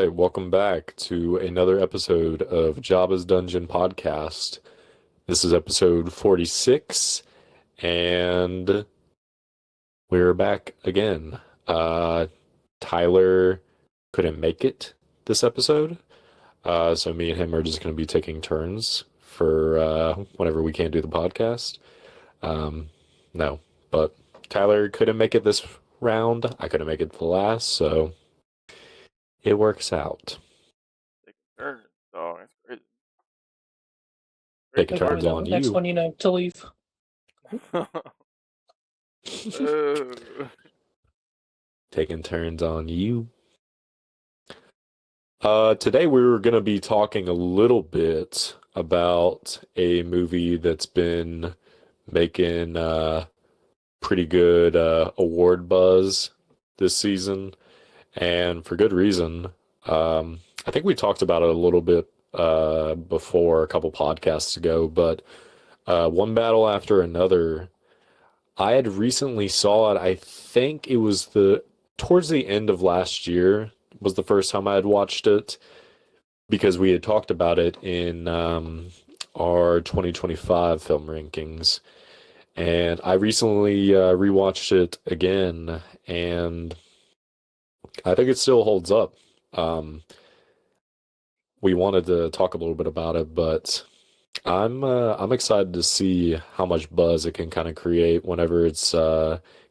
right, welcome back to another episode of Jabba's Dungeon podcast. This is episode 46, and we're back again. Uh, Tyler couldn't make it this episode, so me and him are just going to be taking turns for whenever we can't do the podcast. Um, no, but Tyler couldn't make it this round. I couldn't make it the last, so it works out. Taking turns. Oh, that's crazy. Taking They're probably turns the on next you. one, to leave. Oh. Taking turns on you. Today we were going to be talking a little bit about a movie that's been making pretty good award buzz this season, and for good reason. I think we talked about it a little bit before a couple podcasts ago, but One Battle After Another. I had recently saw it. I think it was the towards the end of last year was the first time I had watched it because we had talked about it in our 2025 film rankings. And I recently rewatched it again, and I think it still holds up. Um, we wanted to talk a little bit about it, but I'm excited to see how much buzz it can kind of create whenever it's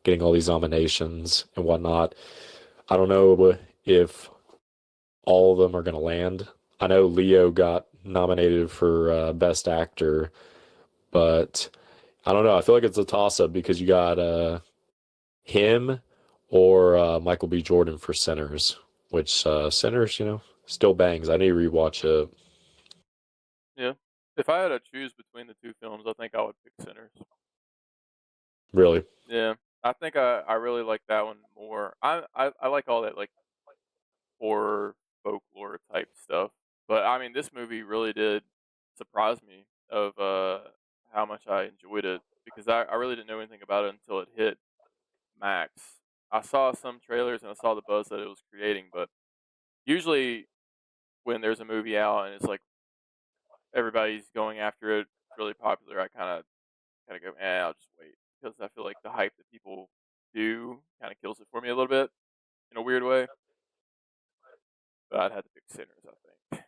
getting all these nominations and whatnot. I don't know if all of them are going to land. I know Leo got nominated for Best Actor, but I don't know. I feel like it's a toss-up because you got him or Michael B. Jordan for Sinners, which Sinners, still bangs. I need to rewatch it. Yeah. If I had to choose between the two films, I think I would pick Sinners. Really. Yeah. I think I really like that one more. I like all that like horror folklore type stuff. But I mean this movie really did surprise me of how much I enjoyed it because I really didn't know anything about it until it hit Max. I saw some trailers and I saw the buzz that it was creating, but usually when there's a movie out and it's like everybody's going after it, it's really popular, I kind of go, I'll just wait because I feel like the hype that people do kind of kills it for me a little bit in a weird way. But I'd have to pick Sinners, I think.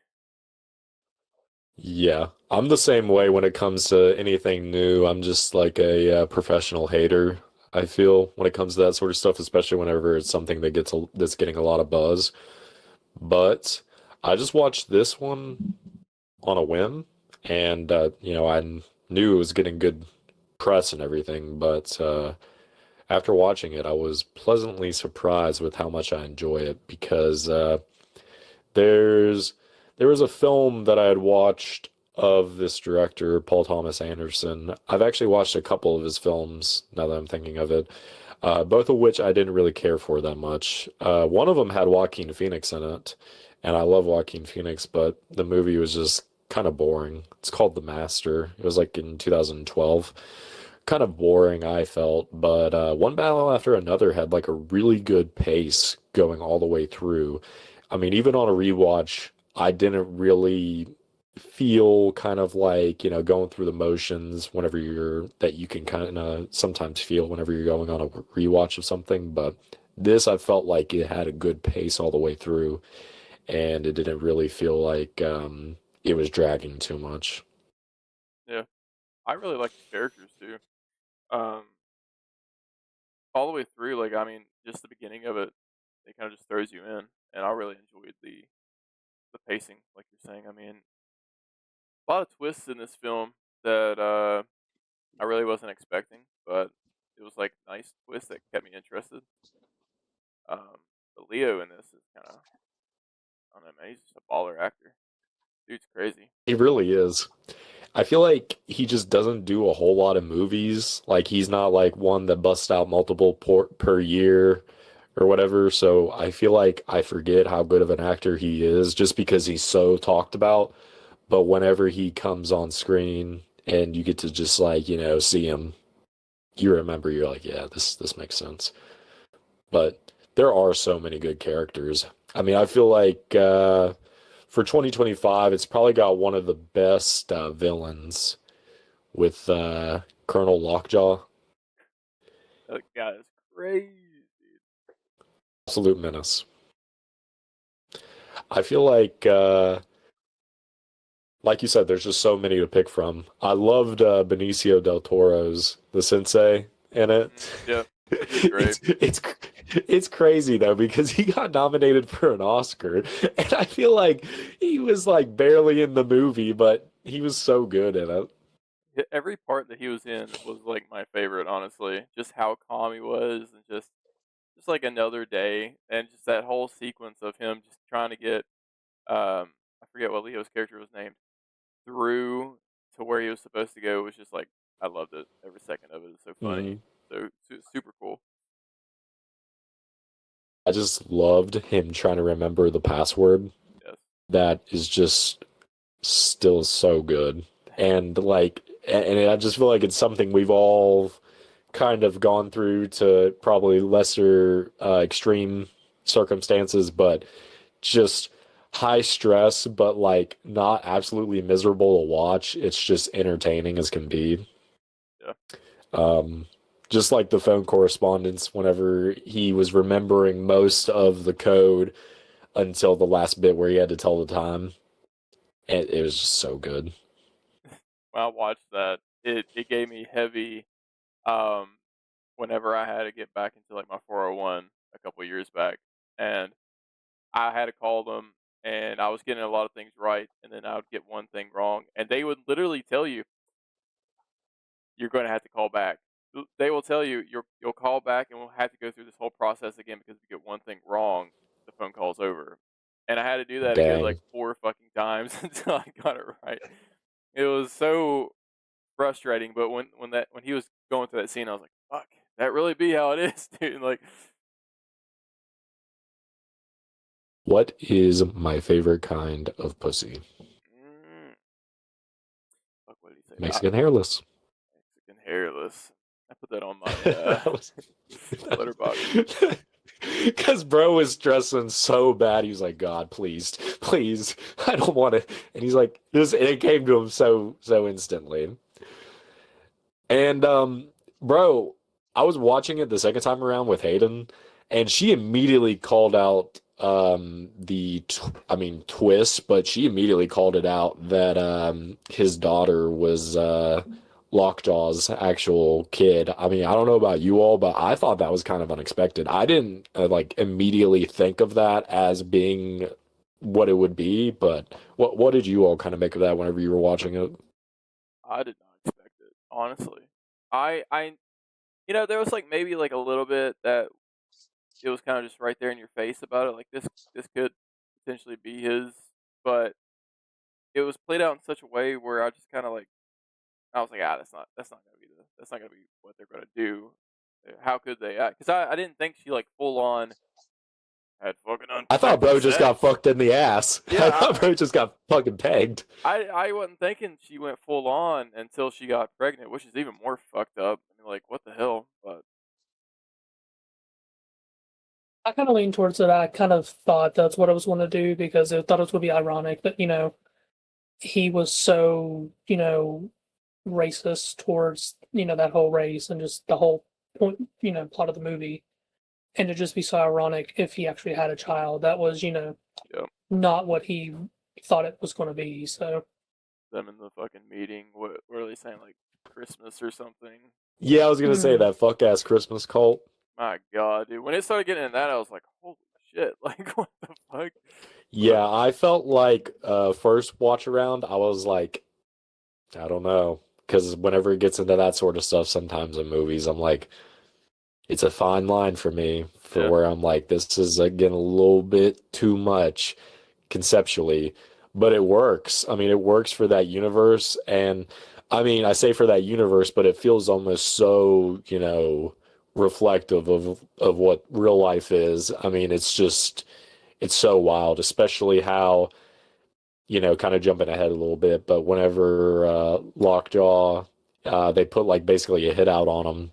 Yeah, I'm the same way when it comes to anything new. I'm just like a professional hater. I feel when it comes to that sort of stuff, especially whenever it's something that's getting a lot of buzz. But I just watched this one on a whim, and I knew it was getting good press and everything. But after watching it, I was pleasantly surprised with how much I enjoy it because there's there was a film that I had watched of this director, Paul Thomas Anderson. I've actually watched a couple of his films now that I'm thinking of it, both of which I didn't really care for that much. One of them had Joaquin Phoenix in it, and I love Joaquin Phoenix, but the movie was just kind of boring. It's called The Master. It was like in 2012. Kind of boring, I felt, but One Battle After Another had like a really good pace going all the way through. I mean, even on a rewatch, I didn't really feel kind of like, going through the motions whenever that you can kind of sometimes feel whenever you're going on a rewatch of something. But this, I felt like it had a good pace all the way through, and it didn't really feel like it was dragging too much. Yeah. I really like the characters too. Um, all the way through, like I mean, just the beginning of it, it kind of just throws you in, and I really enjoyed the pacing, like you're saying. I mean, a lot of twists in this film that I really wasn't expecting, but it was like nice twist that kept me interested. The Leo in this is kind of, I don't know, man, he's just a baller actor. Dude's crazy. He really is. I feel like he just doesn't do a whole lot of movies. Like he's not like one that busts out multiple per year or whatever. So I feel like I forget how good of an actor he is just because he's so talked about. But whenever he comes on screen and you get to just like, see him, you remember you're like, yeah, this makes sense. But there are so many good characters. I mean, I feel like for 2025, it's probably got one of the best villains with Colonel Lockjaw. That guy is crazy. Absolute menace. I feel like you said, there's just so many to pick from. I loved Benicio del Toro's the Sensei in it. Yep, he was great. It's crazy though because he got nominated for an Oscar, and I feel like he was like barely in the movie, but he was so good in it. Every part that he was in was like my favorite, honestly. Just how calm he was, and just like another day, and just that whole sequence of him just trying to get I forget what Leo's character was named through to where he was supposed to go was just like I loved it. Every second of it is so funny, Mhm. so super cool. I just loved him trying to remember the password. Yes. That is just still so good. And I just feel like it's something we've all kind of gone through to probably lesser extreme circumstances, but just high stress, but like not absolutely miserable to watch. It's just entertaining as can be. Yeah. Um, just like the phone correspondence whenever he was remembering most of the code until the last bit where he had to tell the time. It was just so good. When I watched that, it gave me heavy um whenever I had to get back into like my 401 a couple years back, and I had to call them, and I was getting a lot of things right, and then I would get one thing wrong, and they would literally tell you you're going to have to call back. They will tell you you'll call back, and we'll have to go through this whole process again because if you get one thing wrong, the phone call's over. And I had to do that a good like Dang. four fucking times until I got it right. It was so frustrating, but when he was going through that scene, I was like, "Fuck, that really be how it is, dude." Like, What is my favorite kind of pussy? mm, fuck, what did he say? Mexican hairless. Mexican hairless. I put that on my That was letterbox. because bro was stressing so bad. He was like, God, please, please, I don't want to. And he's like, this. And it came to him so instantly. And bro, I was watching it the second time around with Hayden, and she immediately called out I mean twist, but she immediately called it out that his daughter was Lockjaw's actual kid. I mean, I don't know about you all, but I thought that was kind of unexpected. I didn't like immediately think of that as being what it would be, but what did you all kind of make of that whenever you were watching it? I did not expect it, honestly. I there was like maybe like a little bit that it was kind of just right there in your face about it. Like this could potentially be his, but it was played out in such a way where I just kind of like I was like, ah, that's not gonna be what they're gonna do. How could they? Because I didn't think she like full on had fucking I thought unprotected bro just got sex. fucked in the ass. Yeah, I thought bro just got fucking pegged. I wasn't thinking she went full on until she got pregnant, which is even more fucked up. I mean, like, what the hell? But I kind of leaned towards it. I kind of thought that's what I was going to do because I thought it was going to be ironic that, he was so, racist towards, that whole race and just the whole point, plot of the movie. And to just be so ironic if he actually had a child. That was, yeah, not what he thought it was going to be. So, them in the fucking meeting. What were they saying? Like Christmas or something? Yeah, I was gonna say mm, that fuck ass Christmas cult. My God, dude. When it started getting in that, I was like, holy shit! Like, what the fuck? But Yeah, I felt like first watch around, I was like, I don't know, because whenever it gets into that sort of stuff, sometimes in movies, I'm like, it's a fine line for me, for yeah, where I'm like, this is getting a little bit too much conceptually, but it works. I mean, it works for that universe, and I mean, I say for that universe, but it feels almost so, reflective of what real life is. I mean, it's so wild, especially how, kind of jumping ahead a little bit, but whenever Lockjaw They put like basically a hit out on him,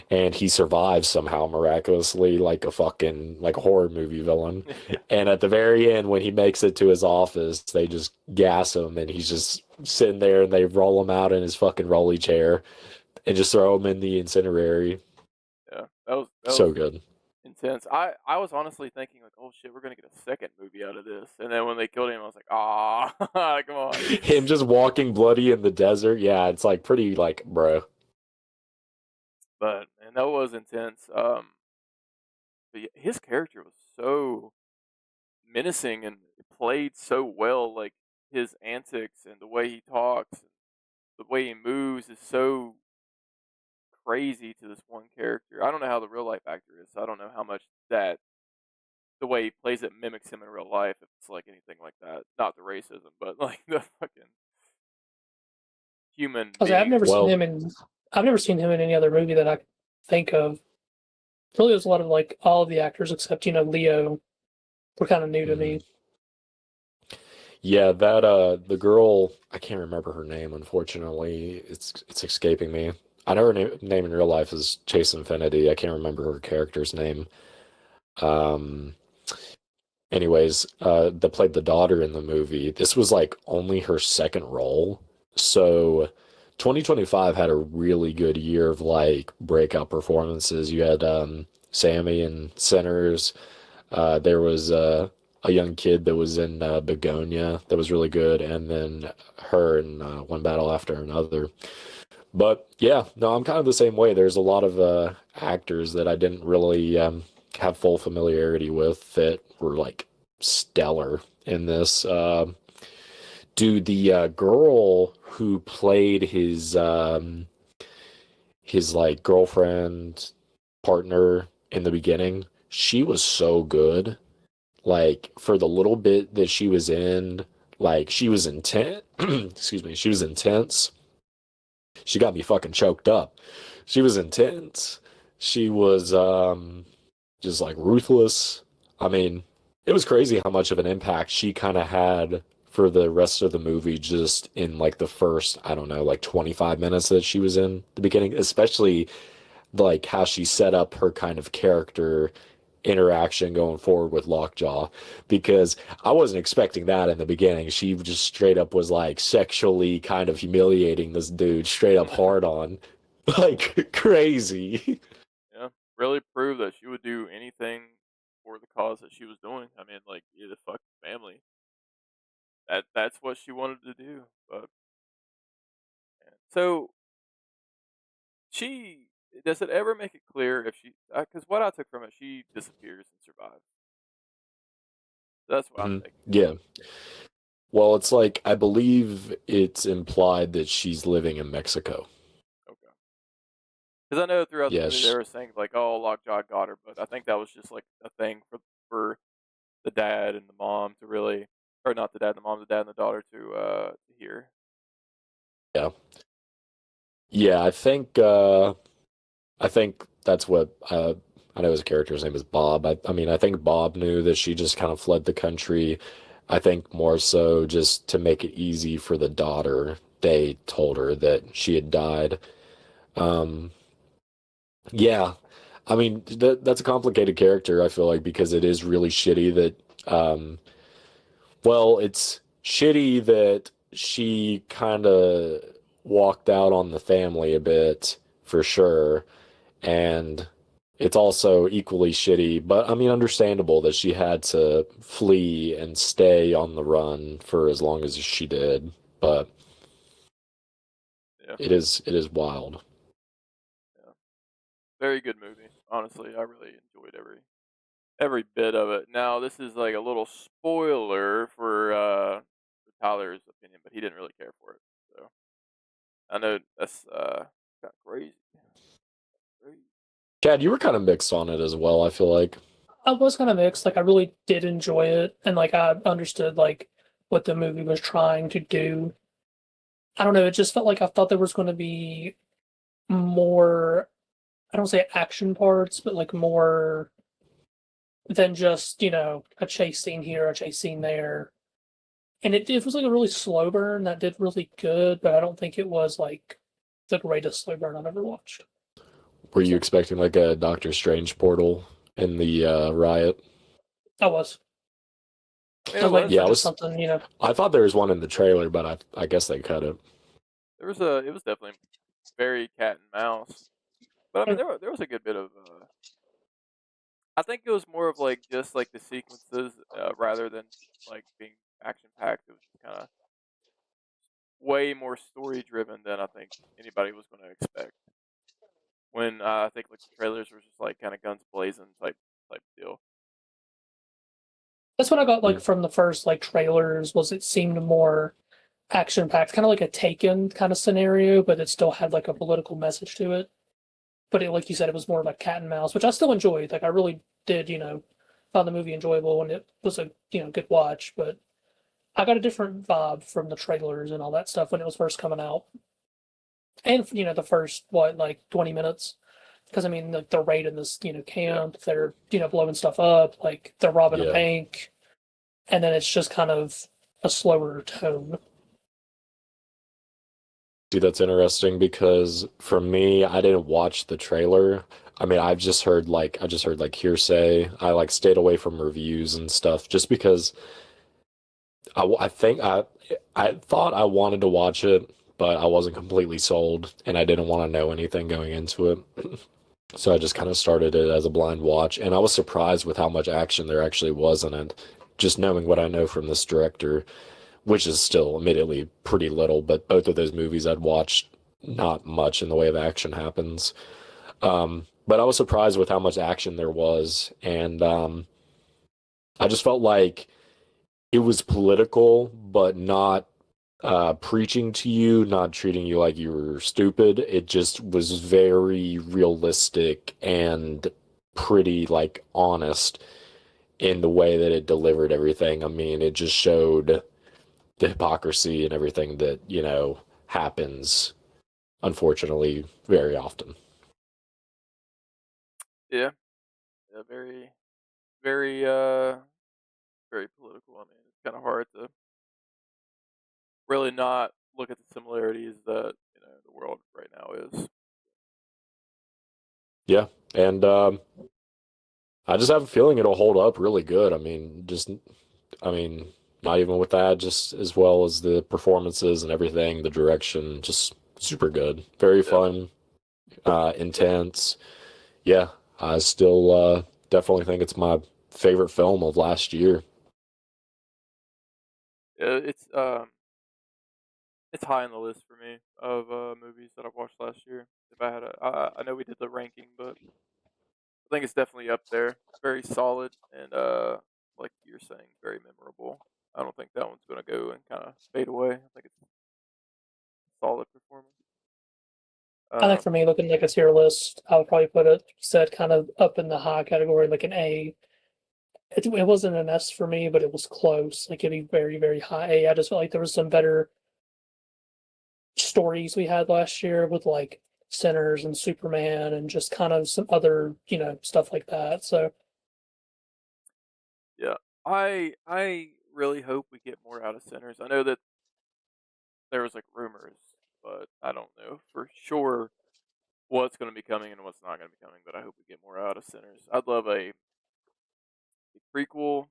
and he survives somehow miraculously, like a fucking like a horror movie villain. Yeah. And at the very end, when he makes it to his office, they just gas him, and he's just sitting there, and they roll him out in his fucking rolly chair and just throw him in the incendiary. Yeah, that was So good. intense. I was honestly thinking like, oh shit, we're gonna get a second movie out of this. And then when they killed him, I was like, ah, come on. Him just walking bloody in the desert. Yeah, it's like pretty like, bro. But man, that was intense. But yeah, his character was so menacing and played so well. Like his antics and the way he talks, and the way he moves is so crazy to this one character. I don't know how the real life actor is. So I don't know how much that the way he plays it mimics him in real life. If it's like anything like that, not the racism, but like the fucking human I was like, being. Well, I've never seen him in any other movie that I think of. Really, there's a lot of like all of the actors except Leo were kind of new to mhm. me. Yeah, that the girl, I can't remember her name, unfortunately. It's escaping me. I know her name in real life is Chase Infinity. I can't remember her character's name. Um Anyways, that played the daughter in the movie. This was like only her second role. So 2025 had a really good year of like breakout performances. You had Sammy in Sinners. There was a young kid that was in Begonia that was really good, and then her in One Battle After Another. But yeah, no, I'm kind of the same way. There's a lot of actors that I didn't really have full familiarity with that were like stellar in this. Dude, the girl who played his like girlfriend partner in the beginning, she was so good. Like for the little bit that she was in, like she was intense. Excuse me, she was intense. She got me fucking choked up. She was intense. She was just like ruthless. I mean, it was crazy how much of an impact she kind of had for the rest of the movie just in like the first, I don't know, like 25 minutes that she was in the beginning, especially like how she set up her kind of character interaction going forward with Lockjaw because I wasn't expecting that in the beginning. She just straight up was like sexually kind of humiliating this dude straight up hard on like crazy. Yeah, really proved that she would do anything for the cause that she was doing. I mean, like the fucking family. That's what she wanted to do. But man. So she does it ever make it clear if she? Because what I took from it, she disappears and survives. That's what I'm Mhm. taking from Yeah. Well, it's like I believe it's implied that she's living in Mexico. it. Okay. Because I know throughout the movie they Yes. were saying like, "Oh, Lockjaw got her," but I think that was just like a thing for the dad and the mom to really, or not the dad and the mom, the dad and the daughter to hear. Yeah. Yeah, I think that's what I know his character's name is Bob. I mean, I think Bob knew that she just kind of fled the country. I think more so just to make it easy for the daughter, they told her that she had died. Um, yeah, I mean that's a complicated character, I feel like, because it is really shitty that well, it's shitty that she kind of walked out on the family a bit for sure. And it's also equally shitty, but I mean, understandable that she had to flee and stay on the run for as long as she did. But Yeah, it is wild. yeah. Very good movie. Honestly, I really enjoyed every bit of it. Now, this is like a little spoiler for Tyler's opinion, but he didn't really care for it. So I know that's kind of crazy. Crazy. Chad, you were kind of mixed on it as well, I feel like. I was kind of mixed. Like I really did enjoy it, and like I understood like what the movie was trying to do. I don't know. It just felt like I thought there was going to be more. I don't say action parts, but like more than just a chase scene here, a chase scene there. And it was like a really slow burn that did really good, but I don't think it was like the greatest slow burn I've ever watched. Were you So expecting like a Doctor Strange portal in the riot? I was. I mean, I it was waiting was for Yeah, I just was. something, you know. I thought there was one in the trailer, but I guess they cut it. it was definitely very cat and mouse. But I mean, there was a good bit of. I think it was more of like just like the sequences rather than like being action packed. It was just kind of way more story driven than I think anybody was going to expect. When I think like the trailers were just like kind of guns blazing type deal. That's what I got like Hmm. from the first like trailers was it seemed more action packed, kind of like a Taken kind of scenario, but it still had like a political message to it. But it, like you said, it was more of a cat and mouse, which I still enjoyed. Like I really did, found the movie enjoyable and it was a good watch. But I got a different vibe from the trailers and all that stuff when it was first coming out, and the first what like 20 minutes. Because I mean, like they're raiding this Yeah, camp, they're blowing stuff up, like they're robbing a Yeah. bank, and then it's just kind of a slower tone. See, that's interesting because for me, I didn't watch the trailer. I mean, I just heard like hearsay. I like stayed away from reviews and stuff just because I think I thought I wanted to watch it, but I wasn't completely sold and I didn't want to know anything going into it. So I just kind of started it as a blind watch, and I was surprised with how much action there actually was in it. Just knowing what I know from this director, which is still admittedly pretty little, but both of those movies I'd watched, not much in the way of action happens. But I was surprised with how much action there was, and I just felt like it was political, but not preaching to you, not treating you like you were stupid. It just was very realistic and pretty like honest in the way that it delivered everything. I mean, it just showed the hypocrisy and everything that, happens, unfortunately, very often. yeah, yeah. Very, very political. I mean, it's kind of hard to really not look at the similarities that the world right now is. Yeah. And I just have a feeling it'll hold up really good. I mean, not even with that, just as well as the performances and everything, the direction, just super good. Very Yeah, fun, intense. Yeah, I still definitely think it's my favorite film of last year. yeah. It's high on the list for me of movies that I've watched last year. If I had I know we did the ranking, but I think it's definitely up there. Very solid and like you're saying, very memorable. I don't think that one's gonna go and kind of fade away. I think it's a solid performance. I think Um, for me, looking like a tier list, I would probably put it set kind of up in the high category, like an A. It wasn't an S for me, but it was close. Like it'd be very, very high A. I just felt like there was some better stories we had last year with like Sinners and Superman and just kind of some other, stuff like that. So yeah, I really hope we get more out of Sinners. I know that there was like rumors, but I don't know for sure what's going to be coming and what's not going to be coming. But I hope we get more out of Sinners. I'd love a prequel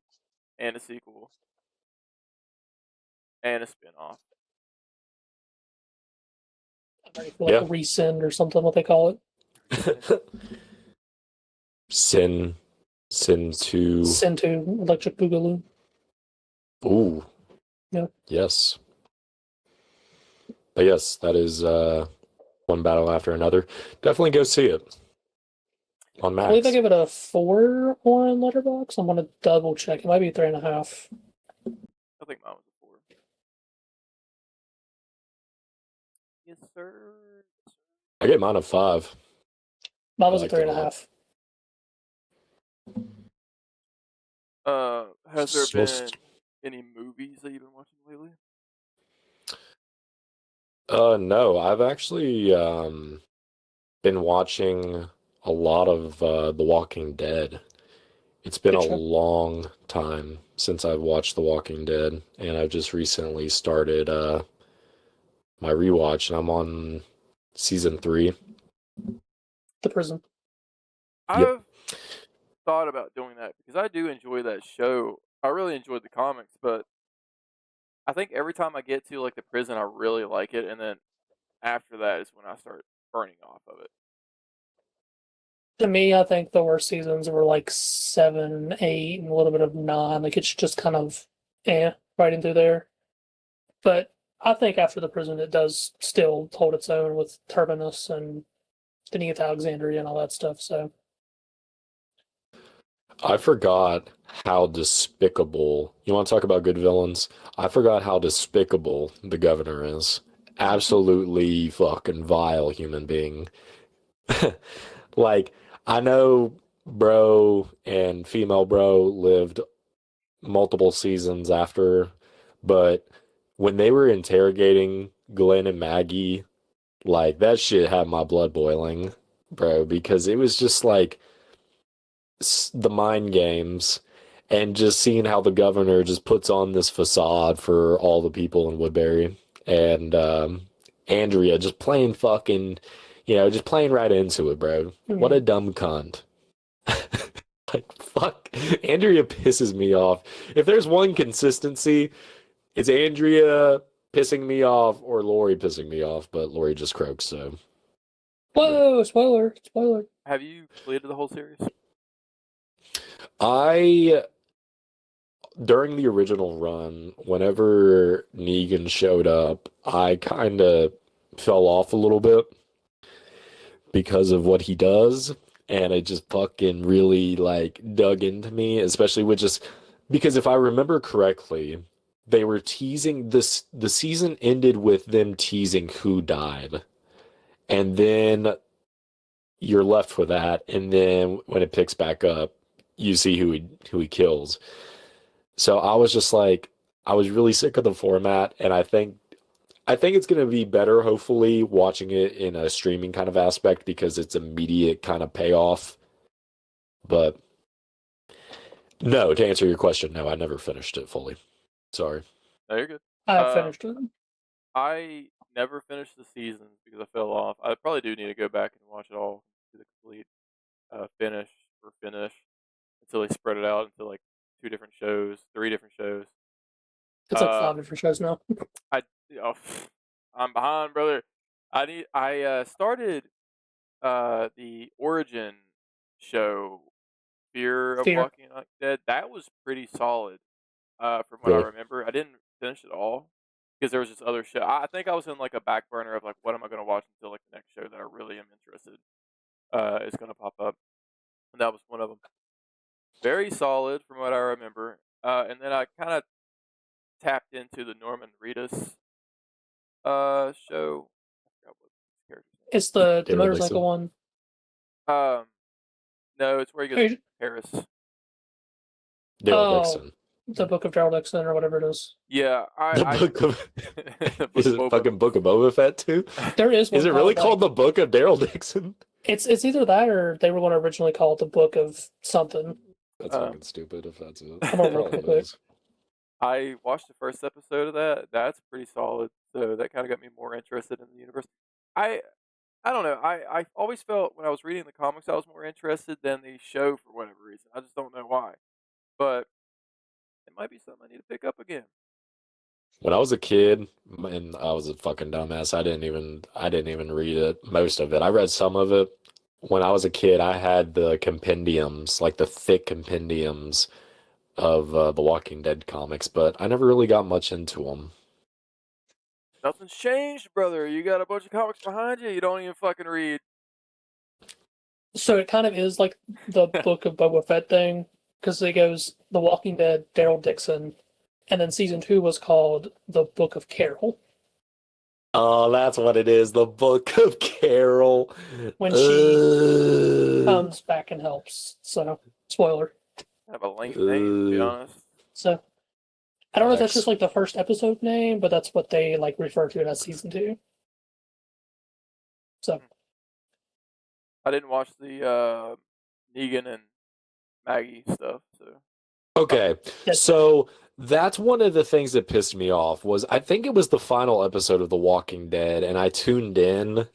and a sequel and a spinoff. I'm ready for like a Yeah. resend or something, what they call it. Resend. Sin, Sin 2. Send to Electric Boogaloo. Ooh, Yeah. yes. But yes, that is one battle after another. Definitely go see it on I believe I Max. gave it a 4 on Letterbox. I'm gonna double check. It might be 3.5. I think mine was a 4. Yes, sir. I gave mine a 5. Mine I was a liked three it a and a lot. half. Has there been Most, any movies that you've been watching lately? no, I've actually been watching a lot of The Walking Dead. It's been a Good show. long time since I've watched The Walking Dead, and I've just recently started my rewatch, and I'm on season 3. The prison. I've thought about doing that because I do enjoy that show. I really enjoyed the comics, but I think every time I get to like the prison, I really like it, and then after that is when I start burning off of it. To me, I think the worst seasons were like 7, 8, and a little bit of 9. Like it's just kind of right into there. But I think after the prison, it does still hold its own with Terminus, and then you get to Alexandria and all that stuff. So I forgot how despicable. You want to talk about good villains? I forgot how despicable the governor is. Absolutely fucking vile human being. Like, I know bro and female bro lived multiple seasons after, but when they were interrogating Glenn and Maggie, like that shit had my blood boiling, bro, because it was just like the mind games and just seeing how the governor just puts on this facade for all the people in Woodbury and Andrea just playing fucking, just playing right into it, bro. What a dumb cunt. Like, fuck. Andrea pisses me off. If there's one consistency, it's Andrea pissing me off or Lori pissing me off, but Lori just croaks, so. whoa, spoiler. Have you completed the whole series? During the original run, whenever Negan showed up, I kind of fell off a little bit because of what he does, and it just fucking really like dug into me, especially with just because if I remember correctly, they were teasing this. The season ended with them teasing who died, and then you're left with that, and then when it picks back up, you see who he kills. So I was just like, I was really sick of the format, and I think it's going to be better, hopefully, watching it in a streaming kind of aspect because it's immediate kind of payoff. But no, to answer your question, no, I never finished it fully. Sorry. No, you're good. I finished it. I never finished the seasons because I fell off. I probably do need to go back and watch it all to the complete finish until they spread it out into like 2 different shows, 3 different shows. It's like Uh, 5 different shows now. I oh, I'm behind, brother. I started the Origin show, Fear of Fear. Walking Dead. That was pretty solid. From what I Really? remember, I didn't finish it all because there was this other show. I think I was in like a back burner of like, what am I going to watch until like the next show that I really am interested is going to pop up, and that was one of them. Very solid from what I remember. And then I kind of tapped into the Norman Reedus show. I forgot what his character's It's the Daryl motorcycle Dixon. one. name. No, it's where he goes to Paris. Daryl Oh, Dixon. the Book of Gerald Dixon or whatever it is. Yeah, The book of the is it Boba. fucking Book of Boba Fett too? There is one Is it really called like, the Book of Daryl Dixon? it's either that or they were going to originally call it the Book of something. That's fucking stupid if that's it. I'm gonna look Probably real quick. is. I watched the first episode of that. That's pretty solid. So that kind of got me more interested in the universe. I I don't know. I always felt when I was reading the comics, I was more interested than the show for whatever reason. I just don't know why. But it might be something I need to pick up again. When I was a kid, and I was a fucking dumbass, I didn't even read it, most of it. I read some of it. When I was a kid, I had the compendiums, like the thick compendiums of the Walking Dead comics, but I never really got much into them. Nothing's changed, brother. You got a bunch of comics behind you. You don't even fucking read. So it kind of is like the Book of Boba Fett thing, because it goes The Walking Dead, Daryl Dixon, and then season 2 was called The Book of Carol. Oh, that's what it is, the Book of Carol. When she comes back and helps. So, spoiler. Kind of a lame name, to be honest. So, I don't know if that's Facts. just like the first episode name, but that's what they like refer to it as season 2. So, I didn't watch the Negan and Maggie stuff, so Okay, so that's one of the things that pissed me off was I think it was the final episode of The Walking Dead, and I tuned in,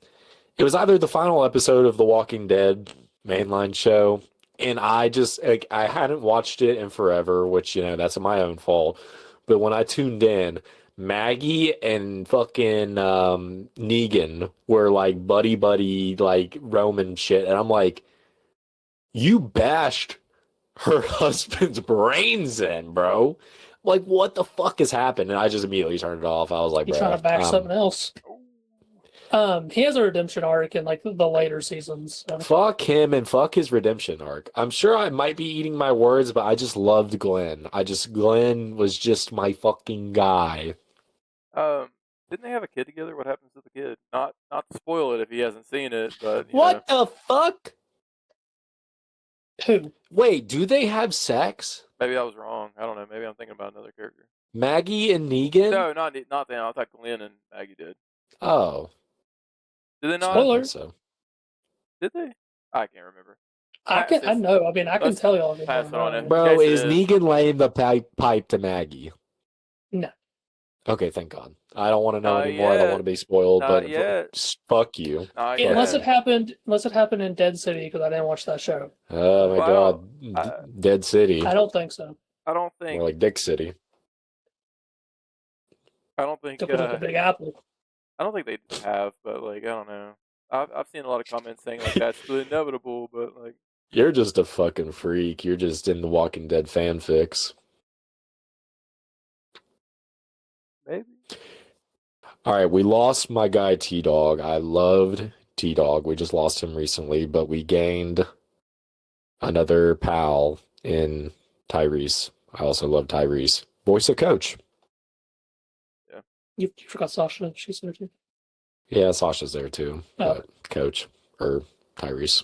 It was either the final episode of The Walking Dead mainline show, and I just like I hadn't watched it in forever, which that's my own fault. But when I tuned in, Maggie and fucking Negan were like buddy buddy like Roman shit, and I'm like, you bashed her husband's brains in, bro. Like, what the fuck has happened? And I just immediately turned it off. I was like, He's trying bro, to bash something else. He has a redemption arc in like the later seasons. So. fuck him and fuck his redemption arc. I'm sure I might be eating my words, but I just loved Glenn. Glenn was just my fucking guy. Didn't they have a kid together? What happens to the kid? Not to spoil it if he hasn't seen it, but What the fuck? Who? Wait, do they have sex? maybe I was wrong. I don't know. Maybe I'm thinking about another character. Maggie and Negan? No, not them. I thought Glenn and Maggie did. Oh. Did they not? I Spoiler. think so. Did they? I can't remember. I know. I mean, I can Let's tell y'all. pass on it. Bro, Jason is Negan laying the pipe to Maggie? No. Okay, thank God. I don't want to know Not anymore. I don't yet. want to be spoiled, Not but yet. fuck you. Unless it happened in Dead City, because I didn't watch that show. Oh my Well, God. Dead City. I don't think so. I don't think. More like Dick City. I don't think. To put up the Big Apple. I don't think they have, but like I don't know. I've seen a lot of comments saying like that's the inevitable, but like You're just a fucking freak. You're just in the Walking Dead fanfics. maybe. All right, we lost my guy T-Dog. I loved T-Dog. We just lost him recently, but we gained another pal in Tyrese. I also love Tyrese. Voice of Coach. You forgot Sasha. She's there too. Yeah, Sasha's there too. Oh. But Coach or Tyrese.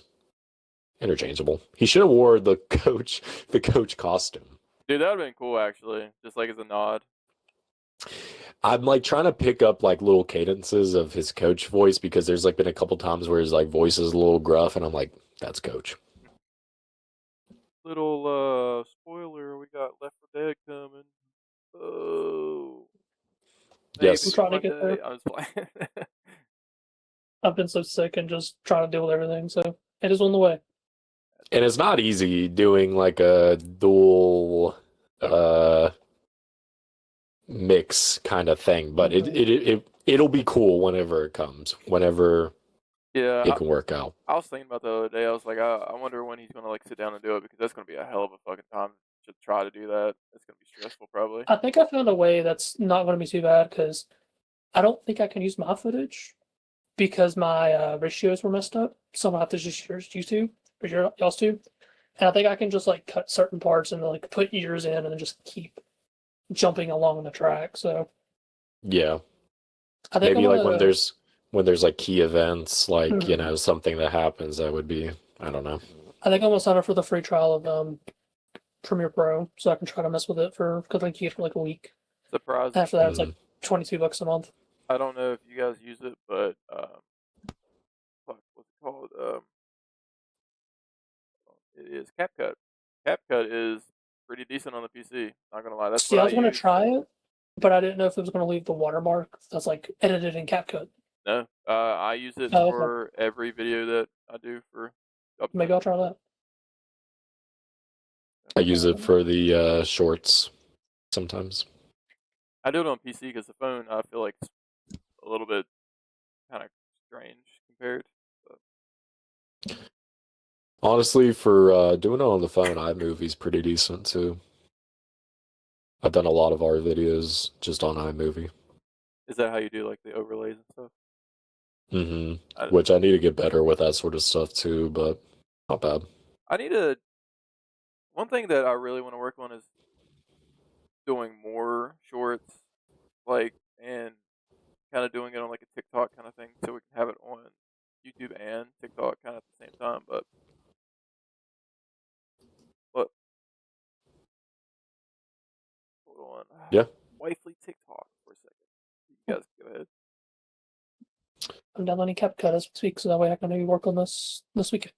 Interchangeable. He should have wore the coach costume. Dude, that would have been cool actually. Just like as a nod. I'm like trying to pick up like little cadences of his coach voice because there's like been a couple times where his like voice is a little gruff and I'm like, that's Coach. Little spoiler, we got Left 4 Dead coming. Oh. Yes. I'm trying to Maybe get one day. there. I was playing. I've been so sick and just trying to deal with everything, so it is on the way. And it's not easy doing like a dual mix kind of thing, but it'll be cool whenever it comes, whenever Yeah, it can work out. I was thinking about the other day. I was like, I wonder when he's gonna like sit down and do it because that's gonna be a hell of a fucking time to try to do that. It's gonna be stressful, probably. I think I found a way that's not going to be too bad because I don't think I can use my footage because my ratios were messed up. So I'm gonna have to just use YouTube or y'all's too. And I think I can just like cut certain parts and like put ears in and then just keep jumping along the track. So Yeah. I think Maybe I'm like gonna, when there's like key events, like, Mhm. something that happens that would be, I don't know. I think I'm gonna sign up for the free trial of Premiere Pro so I can try to mess with it because I can get it for like a week. Surprise. After that, it's like $22 a month. I don't know if you guys use it, but fuck, what's it called? It is CapCut. CapCut is pretty decent on the PC. Not gonna lie, that's See, what I was gonna use. try it, but I didn't know if it was gonna leave the watermark that's like edited in CapCut. No, I use it Oh, okay. for every video that I do for. Maybe I'll try that. I use it for the shorts sometimes. I do it on PC because the phone I feel like it's a little bit kind of strange compared. But Honestly, for doing it on the phone, iMovie's pretty decent too. I've done a lot of our videos just on iMovie. is that how you do like the overlays and stuff? Which I need to get better with that sort of stuff too, but not bad. I need to. One thing that I really want to work on is doing more shorts, like, and kind of doing it on like a TikTok kind of thing, so we can have it on YouTube and TikTok kind of at the same time. But hold on, Yeah. wifely TikTok for a second. You guys go ahead. I'm downloading CapCut as we speak, so that way I can maybe work on this weekend.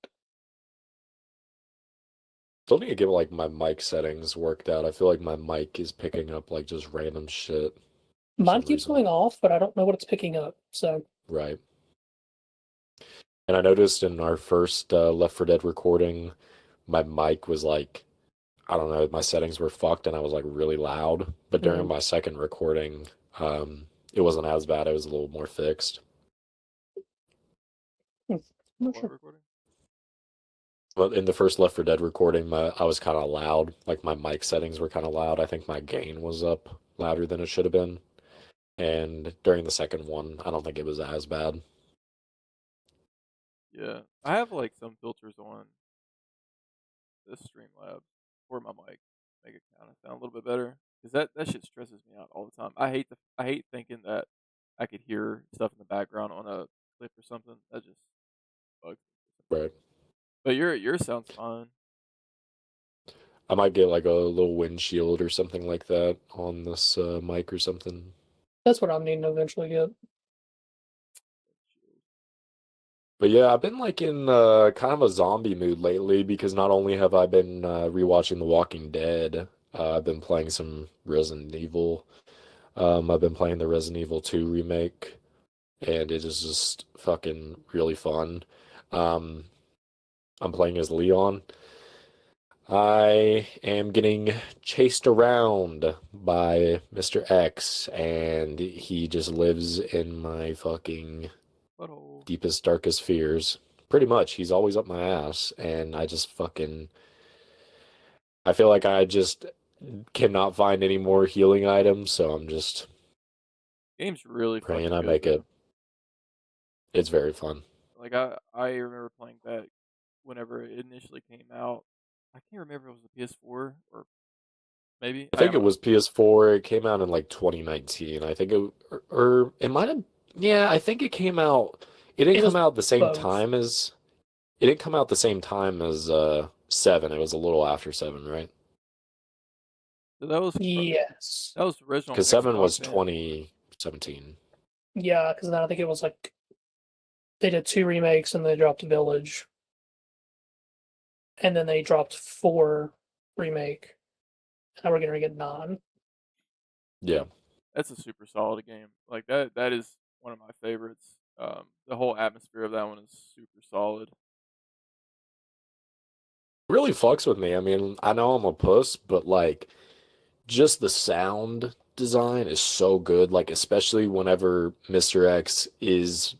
Still need to get like my mic settings worked out. I feel like my mic is picking up like just random shit. Mine some keeps reason. going off, but I don't know what it's picking up. So Right. And I noticed in our first Left 4 Dead recording, my mic was like, I don't know, my settings were fucked and I was like really loud. But during Mhm. my second recording, it wasn't as bad. It was a little more fixed. Hmm. I'm not What sure. recording? But in the first Left 4 Dead recording, I was kind of loud. Like my mic settings were kind of loud. I think my gain was up louder than it should have been. And during the second one, I don't think it was as bad. Yeah, I have like some filters on this Streamlabs for my mic, make it kind of sound a little bit better. Cause that shit stresses me out all the time. I hate thinking that I could hear stuff in the background on a clip or something. That just bugs me for some reason. Right. But your sounds fine. I might get like a little windshield or something like that on this mic or something. That's what I'm needing to eventually get. But yeah, I've been like in kind of a zombie mood lately because not only have I been rewatching The Walking Dead, I've been playing some Resident Evil. I've been playing the Resident Evil 2 remake, and it is just fucking really fun. Um, I'm playing as Leon. I am getting chased around by Mr. X, and he just lives in my fucking Butthole. deepest, darkest fears. Pretty much, he's always up my ass, and I just fucking. I feel like I just cannot find any more healing items, so I'm just Game's really praying fucking I good make it. though. It's very fun. Like I remember playing that whenever it initially came out. I can't remember if it was the PS4 or maybe I I think don't it know. was PS4. It came out in like 2019. I think it, or it might have. Yeah, I think it came out. It didn't It come was out the same both. time as. It didn't come out the same time as seven. It was a little after seven, right? So that was Yes. that was original Because seven Xbox was and 2017. Yeah, because then I think it was like they did two remakes and they dropped Village, and then they dropped four remake. Now we're gonna get nine. Yeah. that's a super solid game. Like that is one of my favorites. The whole atmosphere of that one is super solid. Really fucks with me. I mean, I know I'm a puss, but like just the sound design is so good. Like especially whenever Mr. X is,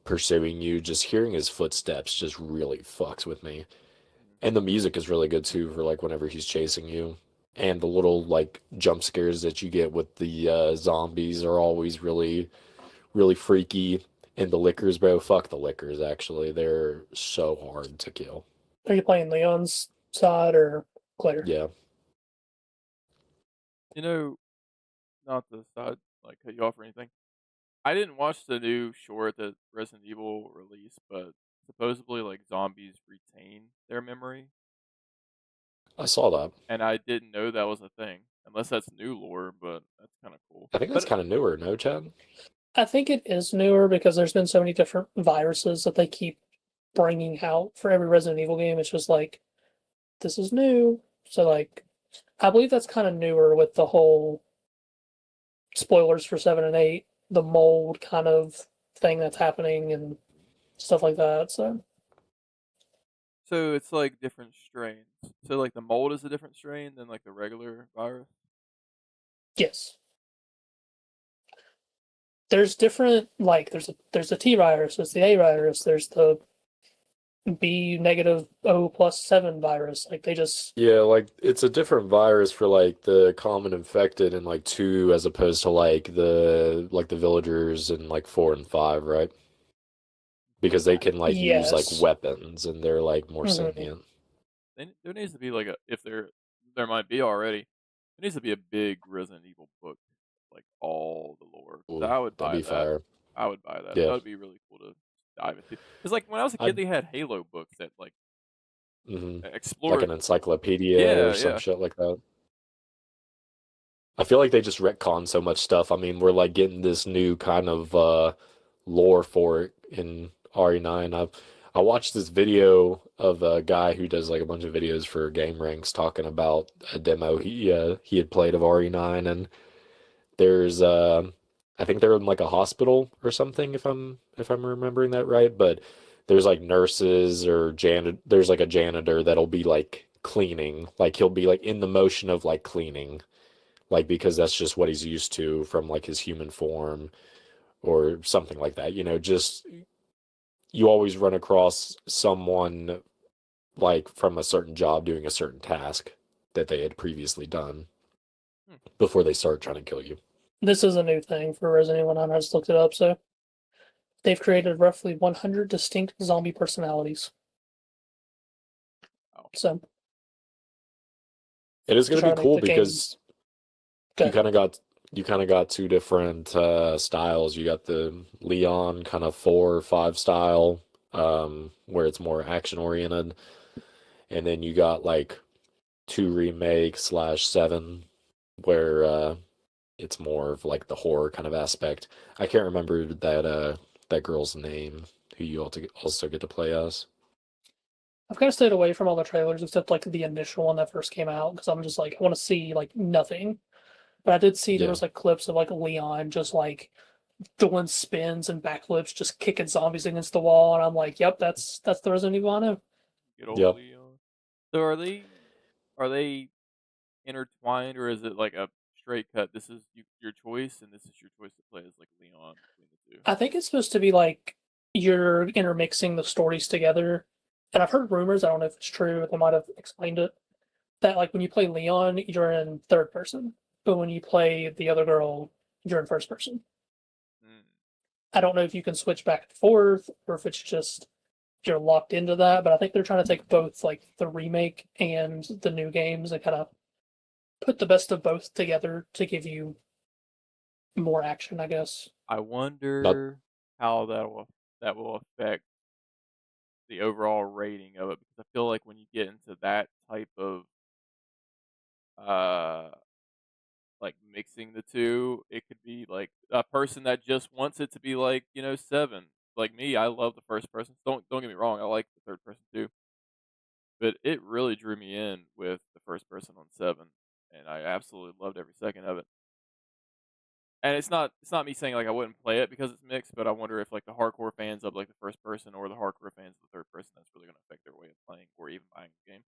pursuing you, just hearing his footsteps just really fucks with me. Mhm. And the music is really good too for like whenever he's chasing you. And the little like jump scares that you get with the zombies are always really, really freaky. And the lickers, bro, fuck the lickers actually. They're so hard to kill. Are you playing Leon's side or Claire? Yeah. You know, not to side like cut you off or anything. I didn't watch the new short that Resident Evil released, but supposedly like zombies retain their memory, I saw that. and I didn't know that was a thing. Unless that's new lore, but that's kind of cool. I think that's But kind of newer, no, Chad? I think it is newer because there's been so many different viruses that they keep bringing out for every Resident Evil game. It's just like this is new. So like I believe that's kind of newer with the whole spoilers for 7 and 8, the mold kind of thing that's happening and stuff like that. So so it's like different strains. So like the mold is a different strain than like the regular virus. yes. There's different like there's a T virus, there's the A virus, there's the B negative O plus 7 virus. Like they just Yeah, like it's a different virus for like the common infected in like two as opposed to like the villagers in like four and five, right? Because they can like use like yes. weapons and they're like more Hmm. sentient. There needs to be like a if there might be already. There needs to be a big Resident Evil book, like all the lore. 'Cause Ooh, I would that'd buy be that. fire. I would buy that. That Yeah. would be really cool to dive into. Because like when I was a I kid, they had Halo books that like hmm Like explored. an encyclopedia or Yeah, some yeah. shit like that. I feel like they just retcon so much stuff. I mean, we're like getting this new kind of lore for it in RE9. I watched this video of a guy who does like a bunch of videos for Game Ranks talking about a demo he had played of RE9, and there's I think they're in like a hospital or something if I'm remembering that right, but there's like nurses or there's like a janitor that'll be like cleaning. Like he'll be like in the motion of like cleaning, like because that's just what he's used to from like his human form or something like that. Just you always run across someone like from a certain job doing a certain task that they had previously done Hmm. before they start trying to kill you. This is a new thing for Resident Evil 9. I just looked it up. So they've created roughly 100 distinct zombie personalities. Wow. So It is to going to try be to make cool the game because you good. kind of got you kind of got two different styles. You got the Leon kind of 4 or 5 style, where it's more action oriented, and then you got like 2 remake slash 7, where it's more of like the horror kind of aspect. I can't remember that girl's name who you also get to play as. I've kind of stayed away from all the trailers except like the initial one that first came out because I'm just like I want to see like nothing. But I did see there Yeah. was like clips of like Leon just like doing spins and backflips, just kicking zombies against the wall, and I'm like, yep, that's the Resident Evil I know. Good old Yep. Leon. So are they intertwined, or is it like a straight cut? This is your choice, and this is your choice to play as like Leon between the two. I think it's supposed to be like you're intermixing the stories together. And I've heard rumors, I don't know if it's true, they might have explained it, that like when you play Leon, you're in third person. But when you play the other girl, you're in first person. Mm. I don't know if you can switch back and forth or if it's just you're locked into that, but I think they're trying to take both like the remake and the new games and kind of put the best of both together to give you more action, I guess. I Not wonder how that will affect the overall rating of it, because I feel like when you get into that type of uh like mixing the two, it could be like a person that just wants it to be like, 7. Like me, I love the first person. Don't get me wrong, I like the third person too. But it really drew me in with the first person on 7, and I absolutely loved every second of it. And it's not me saying like I wouldn't play it because it's mixed, but I wonder if like the hardcore fans of like the first person or the hardcore fans of the third person, that's really going to affect their way of playing or even buying the game.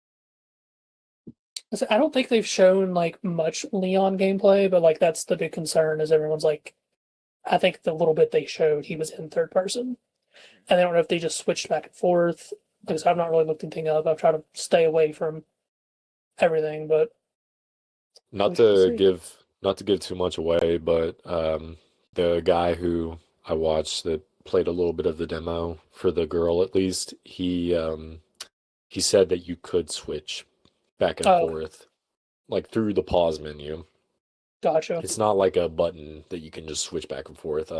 I don't think they've shown like much Leon gameplay, but like that's the big concern is everyone's like, I think the little bit they showed, he was in third person. Mm. And I don't know if they just switched back and forth because I've not really looked anything up. I've tried to stay away from everything, but not we shall to see. give not to give too much away, but the guy who I watched that played a little bit of the demo for the girl at least, he said that you could switch back and Oh, forth like through the pause menu. gotcha. It's not like a button that you can just switch back and forth.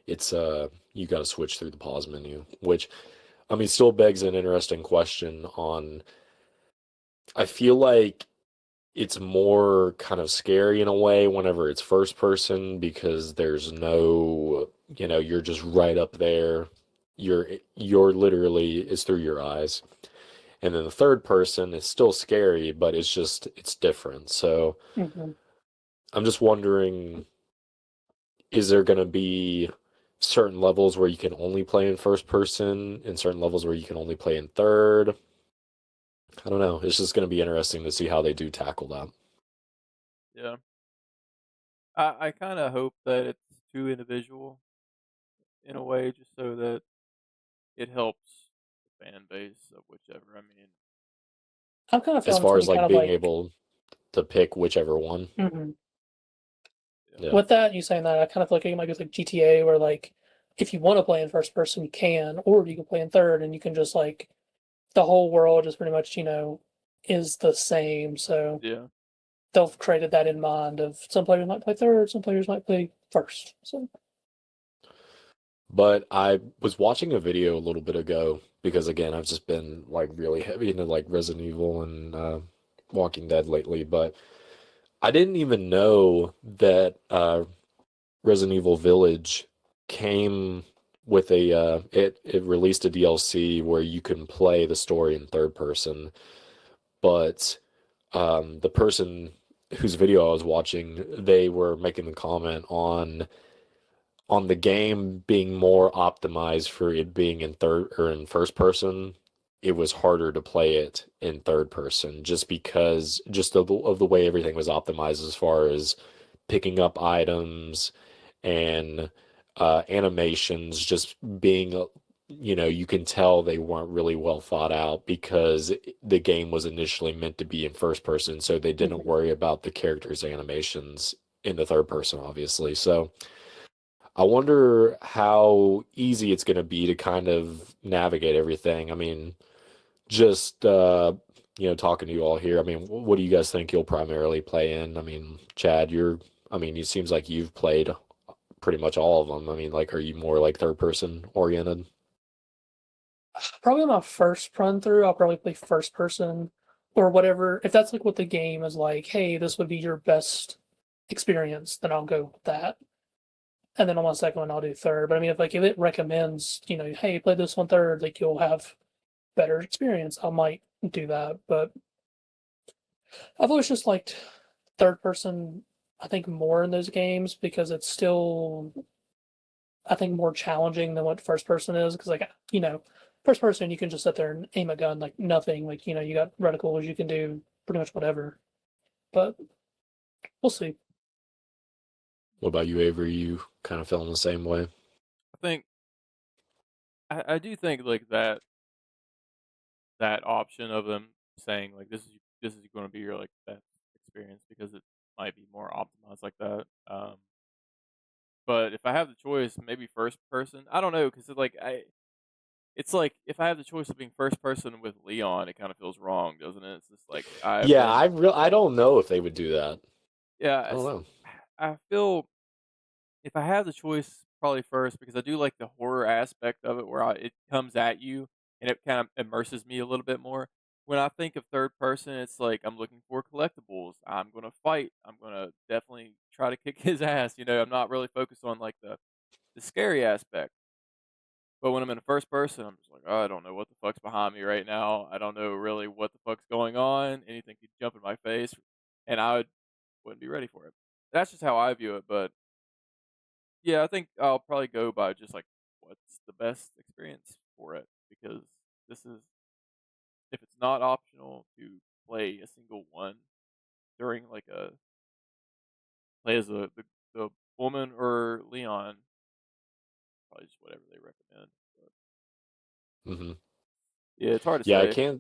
It's you got to switch through the pause menu, which I mean still begs an interesting question on. I feel like it's more kind of scary in a way whenever it's first person because there's no, you're just right up there. You're literally is through your eyes. And then the third person is still scary, but it's different. So Hmm. I'm just wondering, is there going to be certain levels where you can only play in first person and certain levels where you can only play in third? I don't know. It's just going to be interesting to see how they do tackle that. Yeah. I kind of hope that it's too individual in a way, just so that it helps the fan base of whichever. I mean, I'm kind of As feeling it's far going as to be kind like of being like, able to pick whichever one. mhm. yeah, Yeah. With that, you saying that, I kind of feel like it might be like GTA, where like if you want to play in first person, you can, or you can play in third, and you can just like the whole world is pretty much is the same. So yeah. they've created that in mind of some players might play third, some players might play first. So But I was watching a video a little bit ago because again, I've just been like really heavy into like Resident Evil and Walking Dead lately, but I didn't even know that Resident Evil Village came with it released a DLC where you can play the story in third person, but the person whose video I was watching, they were making the comment on on the game being more optimized for it being in third or in first person, it was harder to play it in third person just because just of the way everything was optimized as far as picking up items and animations just being you can tell they weren't really well thought out because the game was initially meant to be in first person, so they didn't Mhm. worry about the characters' animations in the third person, obviously. So I wonder how easy it's going to be to kind of navigate everything. I mean, just talking to you all here. I mean, what do you guys think you'll primarily play in? I mean, Chad, I mean, it seems like you've played pretty much all of them. I mean, like, are you more like third person oriented? Probably my first run through, I'll probably play first person or whatever. If that's like what the game is like, hey, this would be your best experience, then I'll go with that. And then on my second one, I'll do third. But I mean, if it recommends, hey, play this one third, like you'll have better experience, I might do that. But I've always just liked third person, I think, more in those games because it's still, I think, more challenging than what first person is. Because, like, first person, you can just sit there and aim a gun like nothing. Like, you got reticles, you can do pretty much whatever. But we'll see. What about you, Avery? You kind of feeling the same way? I think I do think like that option of them saying like this is going to be your like best experience because it might be more optimized like that. But if I have the choice, maybe first person. I don't know because it's like if I have the choice of being first person with Leon, it kind of feels wrong, doesn't it? It's just like I've Yeah, been I don't know if they would do that. yeah. I don't know. I feel if I have the choice, probably first because I do like the horror aspect of it, where it comes at you and it kind of immerses me a little bit more. When I think of third person, it's like I'm looking for collectibles. I'm gonna fight. I'm gonna definitely try to kick his ass. I'm not really focused on like the scary aspect. But when I'm in the first person, I'm just like, oh, I don't know what the fuck's behind me right now. I don't know really what the fuck's going on. Anything could jump in my face, and wouldn't be ready for it. That's just how I view it. But yeah, I think I'll probably go by just like what's the best experience for it because this is if it's not optional to play a single one during like a play as the woman or Leon, probably just whatever they recommend. But Hmm. yeah, it's hard to Yeah, say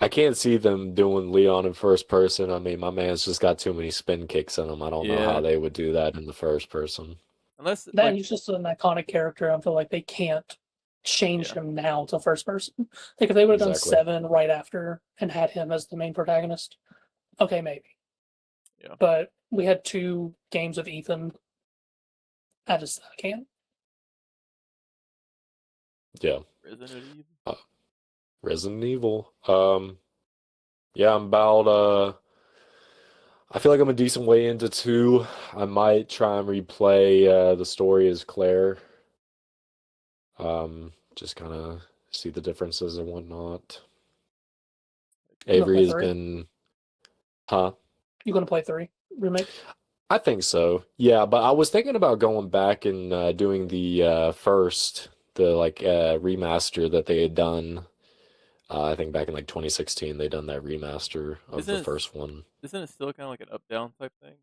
I can't see them doing Leon in first person. I mean, my man's just got too many spin kicks in him. I don't know how yeah, they would do that in the first person. unless That like he's just an iconic character. I feel like they can't change yeah, him now to first person. Like if they would have done Exactly. seven right after and had him as the main protagonist, okay, maybe. yeah. But we had two games of Ethan. I can't. Yeah. Resident Evil. Uh, Resident Evil. Yeah, I feel like I'm a decent way into two. I might try and replay the story as Claire. Just kind of see the differences and whatnot. You gonna Avery play has three? been, huh? You gonna play three remake? I think so. Yeah, but I was thinking about going back and doing the the like remaster that they had done. I think back in like 2016, they done that remaster of Isn't the it first one. isn't it still kind of like an up down type thing?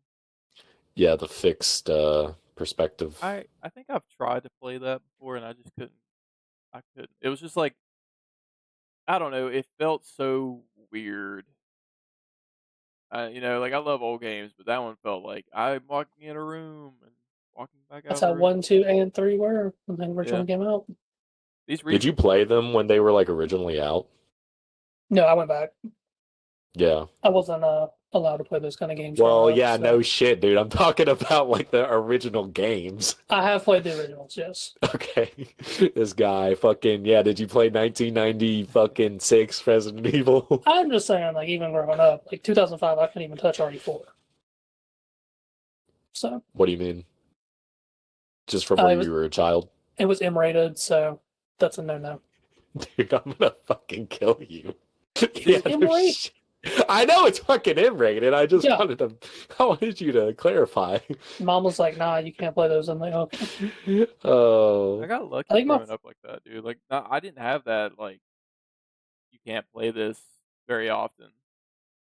Yeah, the fixed perspective. I think I've tried to play that before and I just couldn't. I couldn't. It was just like I don't know. It felt so weird. Like I love old games, but that one felt like I'm walking in a room and walking back out That's of the how room. one, two, and three were when they Yeah, originally came out. these Did you play them when they were like originally out? No, I went back. Yeah. I wasn't allowed to play those kind of games growing Well, up, yeah, no so shit, dude. I'm talking about like the original games. I have played the originals. Yes, Okay. This guy fucking yeah, did you play 1990 fucking 6 Resident Evil? I'm just saying, like even growing up, like 2005, I couldn't even touch RE4. So What do you mean? Just from where it was you were a child? M-rated, so that's a no-no. Dude, I'm gonna fucking kill you. Is Yeah, it no M-rated? shit. I know it's fucking M-rated. I just Yeah. I wanted you to clarify. Mom was like, "Nah, you can't play those." I'm like, "Okay." Oh, I got I lucky think growing up like that, dude. Like, I didn't have that. Like, you can't play this very often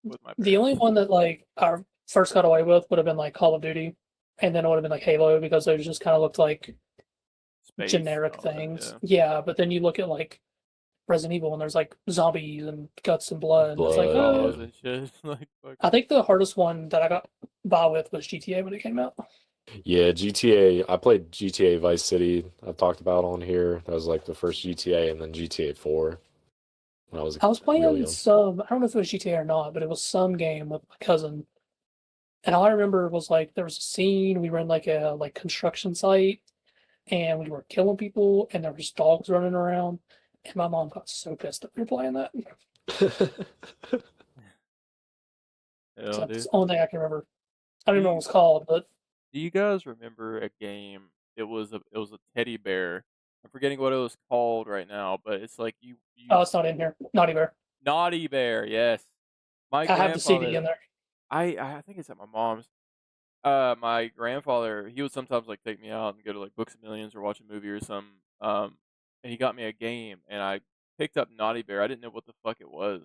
with my the only parents. one that like I first got away with would have been like Call of Duty, and then it would have been like Halo because those just kind of looked like Space and generic all that. things. Yeah. Yeah, but then you look at like Resident Evil and there's like zombies and guts and blood, and it's like, blood. Saws Yeah. and shit. Like, fuck. I think the hardest one that I got by with was GTA when it came out. Yeah, GTA. I played GTA Vice City. I've talked about on here. That was like the first GTA, and then GTA 4 when I was I was real playing young. some, I don't know if it was GTA or not, but it was some game with my cousin. And all I remember was like there was a scene, we were in like a like construction site and we were killing people and there was dogs running around. And my mom got so pissed that we were playing that. So Hell, that's dude. the only thing I can remember. I don't Do even know what you it's called, but do you guys remember a game? It was a teddy bear. I'm forgetting what it was called right now, but it's like you oh, it's not in here. Naughty Bear. naughty bear. Yes, my I have the CD in grandfather. there. I think it's at my mom's. My grandfather, he would sometimes like take me out and go to like Books a Millions or watch a movie or something. And he got me a game, and I picked up Naughty Bear. I didn't know what the fuck it was,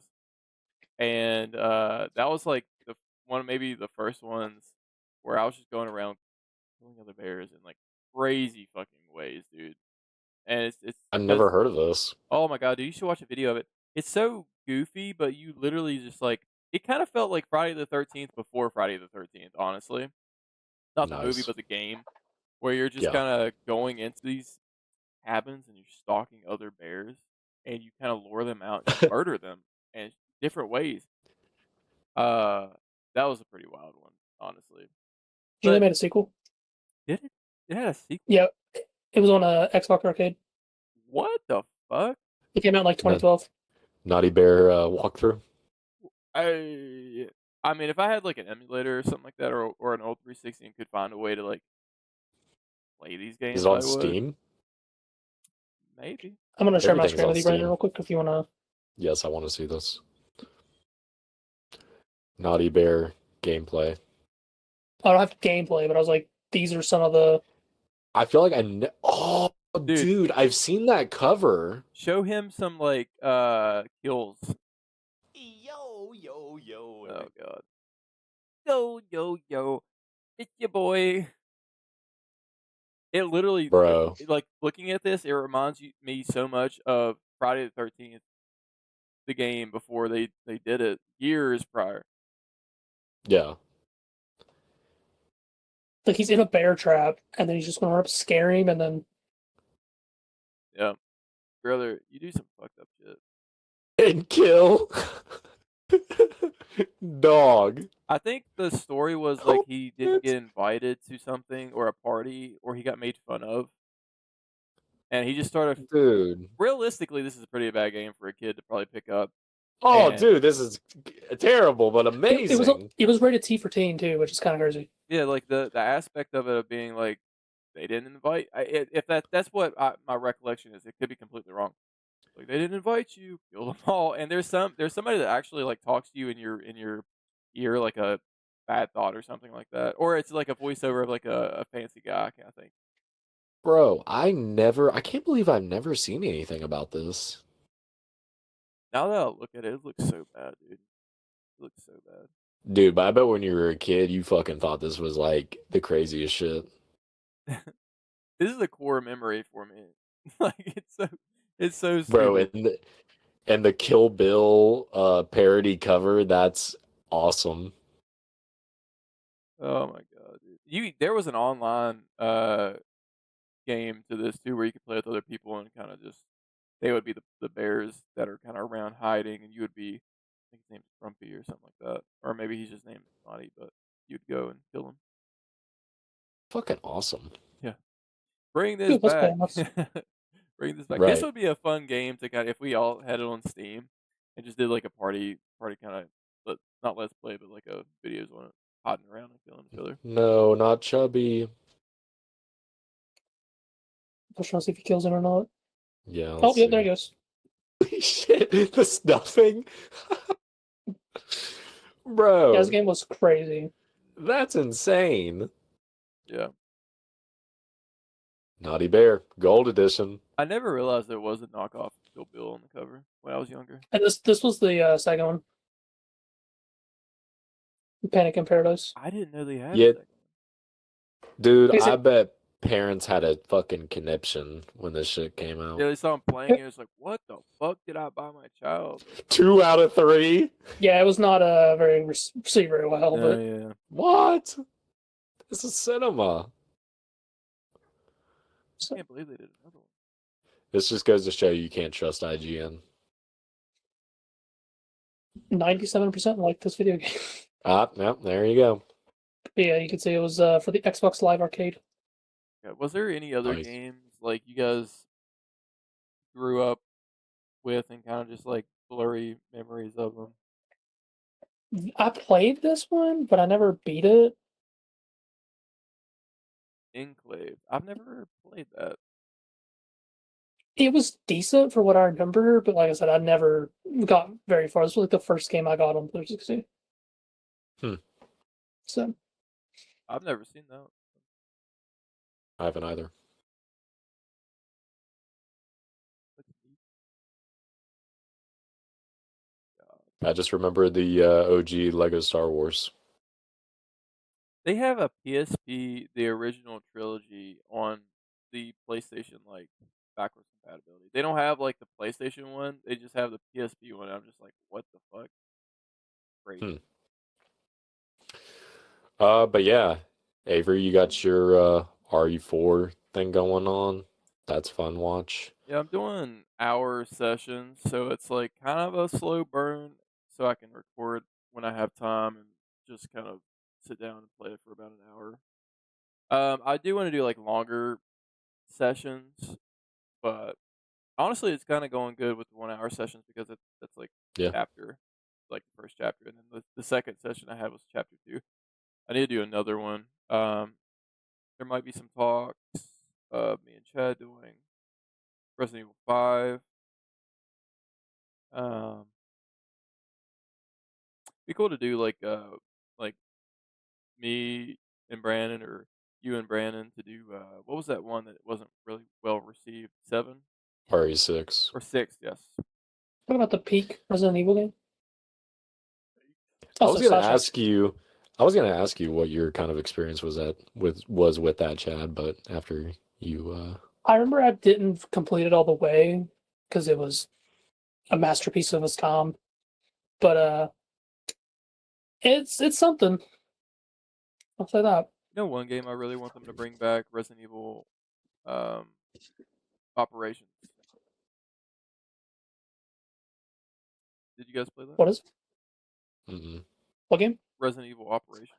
and that was like the one, maybe the first ones where I was just going around killing other bears in like crazy fucking ways, dude. And it's I because never heard of this. oh my god, dude, you should watch a video of it. It's so goofy, but you literally just like it kind of felt like Friday the 13th before Friday the 13th, honestly. Not the movie, Nice. but the game, where you're just Yeah. kind of going into these cabins and you're stalking other bears, and you kind of lure them out and you murder them in different ways. Uh, that was a pretty wild one, honestly. You know they But made a sequel? did it? It had a sequel. Yeah, it was on a Xbox Arcade. What the fuck? It came out in like Na- 2012. Naughty Bear walkthrough. I mean, if I had like an emulator or something like that, or an old 360 and could find a way to like play these Is games, it on I would. Steam? Maybe. I'm gonna share my Everything's screen on with you, Brandon, Steam. real quick if you wanna. Yes, I want to see this. Naughty Bear gameplay. I don't have gameplay, but I was like, these are some of the. I feel like oh, Dude, dude, I've seen that cover. show him some like kills. Yo, yo, yo. Oh god. Yo, yo, yo. It's your boy. It literally Bro. like looking at this, it reminds me so much of Friday the 13th, the game before they did it years prior. Yeah. Like he's in a bear trap, and then he's just gonna run up, scare him, and then Yeah. Brother, you do some fucked up shit. And kill. Dog. I think the story was like Oh, he didn't get it's- invited to something or a party, or he got made fun of, and he just started. Dude. Realistically, this is a pretty bad game for a kid to probably pick up. Oh, And dude, this is terrible, but it was amazing. it was rated T for teen too, which is kind of crazy. yeah, like the aspect of it of being like they didn't invite. If that's what my recollection is, it could be completely wrong. Like they didn't invite you, kill them all. And there's somebody that actually like talks to you in your ear like a bad thought or something like that, or it's like a voiceover of like a fancy guy kind of thing. Bro, I can't believe I've never seen anything about this. Now that I look at it, it looks so bad, dude. It looks so bad. Dude, but I bet when you were a kid, you fucking thought this was like the craziest shit. This is a core memory for me. Like it's so Bro, stupid. and the Kill Bill parody cover, that's awesome. Oh my god, dude. There was an online game to this too where you could play with other people and kind of just they would be the bears that are kind of around hiding, and you would be I think his name's Grumpy or something like that, or maybe he's just named Naughty, but you'd go and kill him. Fucking awesome. Yeah, bring this Dude, let's play back. let's Bring this back. This Right. would be a fun game to kind of if we all had it on Steam and just did like a party kind of not let's play, but like a videos on it, hiding around and killing each other. No, not chubby. I'm trying to see if he kills him or not. Yeah, Oh, let's yeah, there he see. goes. Shit, the stuffing. Yeah, Bro, this game was crazy. that's insane. Yeah. Naughty Bear, Gold Edition. I never realized there was a knockoff Kill Bill on the cover when I was younger. And this was the second one. Panic in Paradise. I didn't know they had Yeah. a second. Dude, Is I it- bet parents had a fucking conniption when this shit came out. Yeah, they saw him playing. And it was like, what the fuck did I buy my child? 2 out of 3? Yeah, it was not very received very well, but Yeah. What? This is cinema. I can't believe they did another one. This just goes to show you can't trust IGN. 97% liked this video game. Ah, no, there you go. But yeah, you can see it was for the Xbox Live Arcade. Yeah. Was there any other Nice. games like you guys grew up with and kind of just like blurry memories of them? I played this one, but I never beat it. Enclave. I've never played that. It was decent for what I remember, but like I said, I never got very far. This was like the first game I got on 360. Hmm. So I've never seen that. I haven't either. I just remember the OG Lego Star Wars. They have a PSP, the original trilogy, on the PlayStation like backwards compatibility. They don't have like the PlayStation one. They just have the PSP one. I'm just like, what the fuck? Great. But yeah, Avery, you got your RE4 thing going on. That's fun watch. Yeah, I'm doing hour sessions, so it's like kind of a slow burn, so I can record when I have time and just kind of sit down and play it for about an hour. I do want to do like longer sessions, but honestly, it's kind of going good with the 1 hour sessions because that's like Yeah. chapter, like the first chapter, and then the second session I had was chapter 2. I need to do another one. There might be some talks of me and Chad doing Resident Evil 5. Be cool to do like me and Brandon or you and Brandon to do what was that one that wasn't really well received? 7 RE6. or 6? Yes. what about the peak Resident Evil game? I Also, was gonna Sasha. ask you what your kind of experience was with that, Chad, but after you I remember I didn't complete it all the way because it was a masterpiece of its time. But it's something. I'll say that. You know, one game I really want them to bring back, Resident Evil Operations. Did you guys play that? What is it? mm-mm. What game? Resident Evil Operations.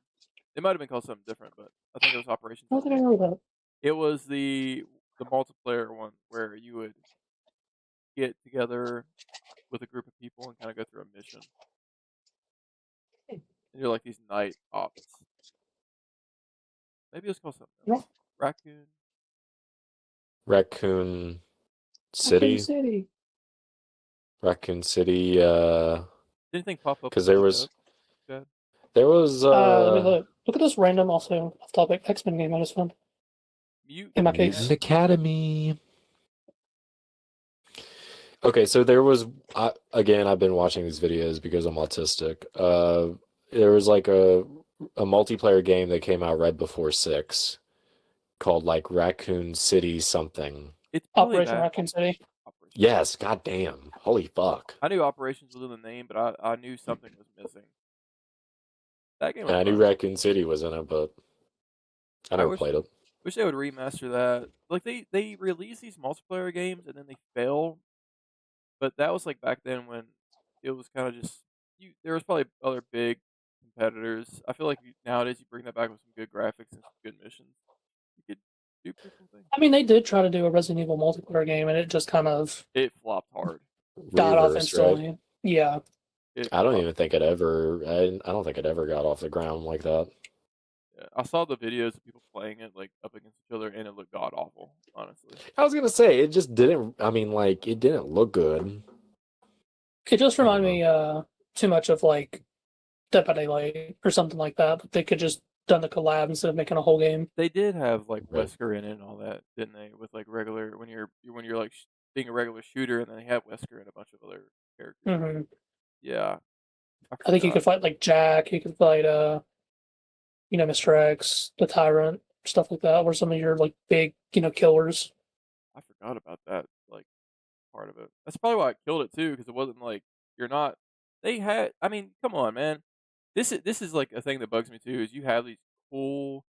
It might have been called something different, but I think it was Operations. I don't think I remember that. It was the multiplayer one where you would get together with a group of people and kind of go through a mission. And you're like these night ops. Maybe it's called something else. Raccoon. Raccoon City. Raccoon City, Did anything pop up? because to there look was up, Chad? there was Let me look at this random, also off topic X-Men game I just found. In my case. Mutant Academy. Okay, so there was again, I've been watching these videos because I'm autistic. There was like a multiplayer game that came out right before 6 called like Raccoon City something. It's probably Operation that. Raccoon City. Operations. Yes, goddamn. Holy fuck. I knew Operations was in the name, but I knew something was missing. That game was And I knew fun. Raccoon City was in it, but I never played it. Wish they would remaster that. Like they release these multiplayer games and then they fail. But that was like back then when it was kind of just there was probably other big competitors. I feel like nowadays you bring that back with some good graphics and some good missions, you could do pretty cool things. I mean, they did try to do a Resident Evil multiplayer game, and it just kind of It flopped hard. died off Reverse, right? instantly. Yeah. I don't even think it ever. I don't think it ever got off the ground like that. Yeah, I saw the videos of people playing it like up against each other, and it looked god awful. Honestly, I was gonna say it just didn't. I mean, like it didn't look good. It just reminded me too much of like Dead by Daylight or something like that, but they could just done the collab instead of making a whole game. They did have like Right. Wesker in it and all that, didn't they? With like regular when you're like being a regular shooter, and then they had Wesker and a bunch of other characters. hmm Yeah, I think you could fight like Jack, you could fight Mr. X, the Tyrant, stuff like that, or some of your like big, killers. I forgot about that like part of it. That's probably why I killed it too, because it wasn't like you're not. They had. I mean, come on, man. This is like a thing that bugs me too. Is you have these cool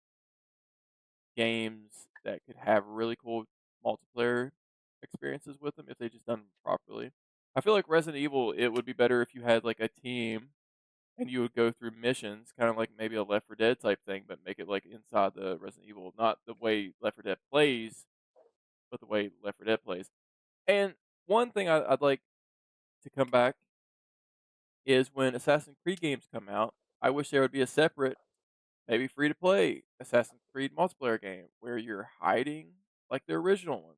games that could have really cool multiplayer experiences with them if they just done them properly. I feel like Resident Evil, it would be better if you had like a team and you would go through missions, kind of like maybe a Left 4 Dead type thing, but make it like inside the Resident Evil, not the way Left 4 Dead plays, but the way Left 4 Dead plays. And one thing I'd like to come back is when Assassin's Creed games come out, I wish there would be a separate, maybe free to play Assassin's Creed multiplayer game where you're hiding like the original ones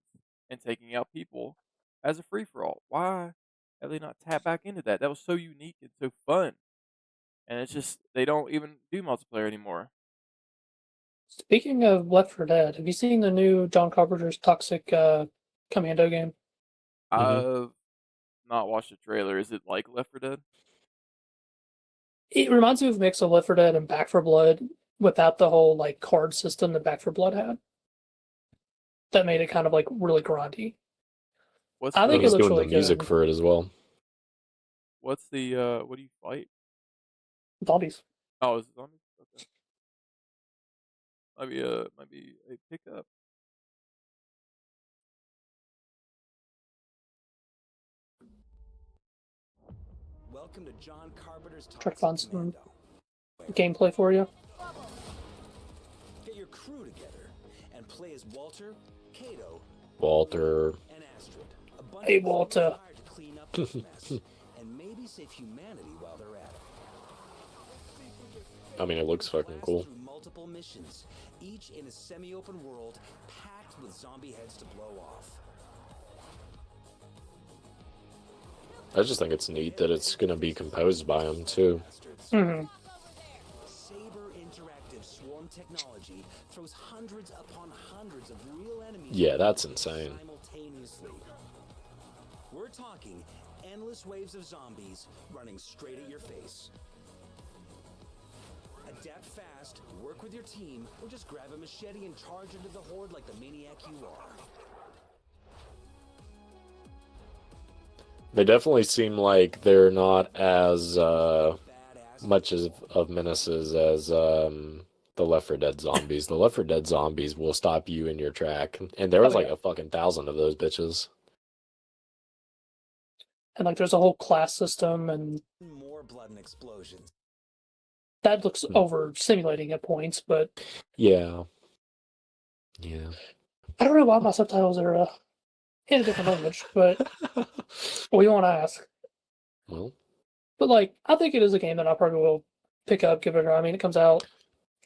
and taking out people as a free for all. Why have they not tapped back into that? That was so unique and so fun. And it's just they don't even do multiplayer anymore. Speaking of Left 4 Dead, have you seen the new John Carpenter's Toxic Commando game? I've not watched the trailer. Is it like Left 4 Dead? It reminds me of a mix of Left 4 Dead and Back 4 Blood without the whole like card system that Back 4 Blood had. That made it kind of like really grindy. What's I the, think it He's looks doing really the music good. for it as well. what's the what do you fight? Zombies. Oh, is it zombies? Okay. Might be a pickup. Welcome to John Carpenter's Try to find Toxic some Commando. gameplay for you. Get your crew together and play as Walter, Kato, Walter. and Astrid. A bunch Hey, of people Walter. hired to clean up this mess and maybe save humanity while they're at it. I mean, it looks fucking Blast cool. through multiple missions, each in a semi-open world packed with zombie heads to blow off. I just think it's neat that it's gonna be composed by him too. hmm Saber Interactive Swarm technology throws hundreds upon hundreds of real enemies. Yeah, that's insane. Simultaneously. We're talking endless waves of zombies running straight at your face. Adapt fast, work with your team, or just grab a machete and charge into the horde like the maniac you are. They definitely seem like they're not as Badass. much of menaces as the Left 4 Dead zombies. The Left 4 Dead zombies will stop you in your track, and there was Oh, like yeah. a fucking 1,000 of those bitches. And like there's a whole class system, and More blood and explosions. that looks over stimulating at points, but Yeah. I don't know why my subtitles are in a different language, but we won't ask. Well, But like, I think it is a game that I probably will pick up, give it a try. I mean, it comes out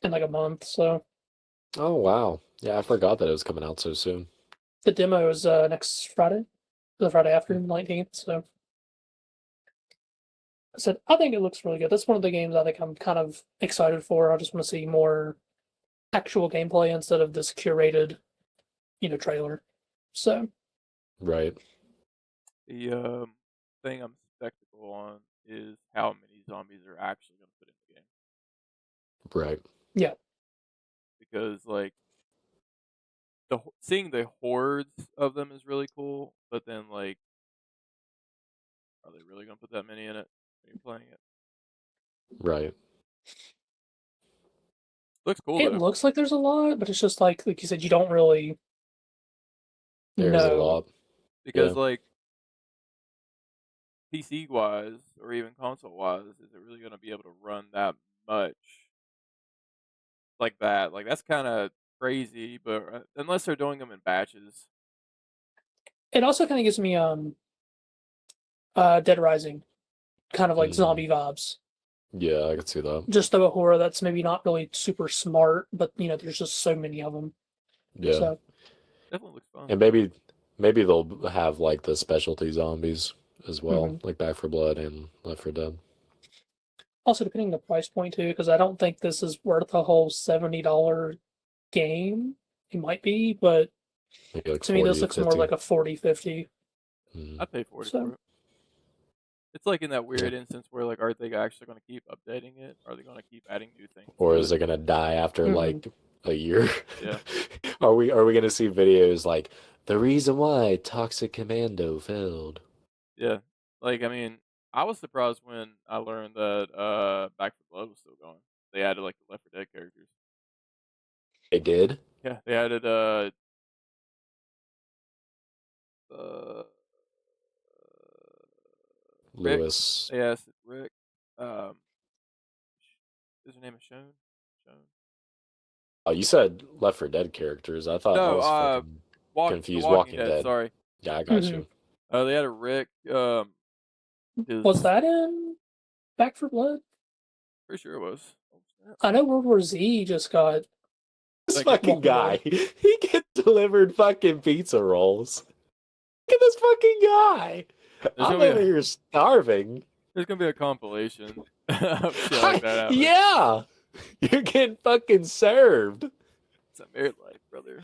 in like a month, so oh wow. Yeah, I forgot that it was coming out so soon. the demo is next Friday, the Friday after the 19th. So I said, I think it looks really good. That's one of the games I think I'm kind of excited for. I just want to see more actual gameplay instead of this curated, trailer. So Right. The thing I'm skeptical on is how many zombies are actually going to put in the game. Right. yeah, Because like seeing the hordes of them is really cool, but then like, are they really going to put that many in it when you're playing it? Right. Looks cool it though. looks like there's a lot, but it's just like you said, you don't really There's a know. lot. Because Yeah. like PC wise or even console wise, is it really going to be able to run that much like that? Like that's kind of crazy, but unless they're doing them in batches. It also kind of gives me Dead Rising, kind of like Mm. zombie vibes. Yeah, I could see that. Just of a horror that's maybe not really super smart, but there's just so many of them. Yeah. So Definitely looks fun. And maybe they'll have like the specialty zombies as well, like Back 4 Blood and Left 4 Dead. Also, depending on the price point too, because I don't think this is worth a whole $70 game. It might be, but Maybe like to me, 40 this to looks more 50. like a 40, 50. I'd pay 40 So- for it. It's like in that weird instance where like, are they actually going to keep updating it? Are they going to keep adding new things? Or to is it? it gonna die after Mhm. like a year? Yeah. Are we gonna see videos like the reason why Toxic Commando failed? Yeah. Like, I mean, I was surprised when I learned that Back 4 Blood was still going. They added like the Left 4 Dead characters. They did? Yeah, they added uh Rick. Lewis. They asked Rick. Um, is her name is Shone? Shone. Oh, you said Left 4 Dead characters. I thought I No, was fucking The confused. Walking Walking Dead. Dead. Sorry. Yeah, I got Mhm. you. They had a Rick. His, Was that in Back 4 Blood? Pretty sure it was. Oh, snap. I know World War Z just got. This Like, fucking Walking guy, Dead. he gets delivered fucking pizza rolls. Look at this fucking guy. There's I'm gonna be over here starving. There's gonna be a compilation of shit like that happening. Yeah, you're getting fucking served. It's a married life, brother.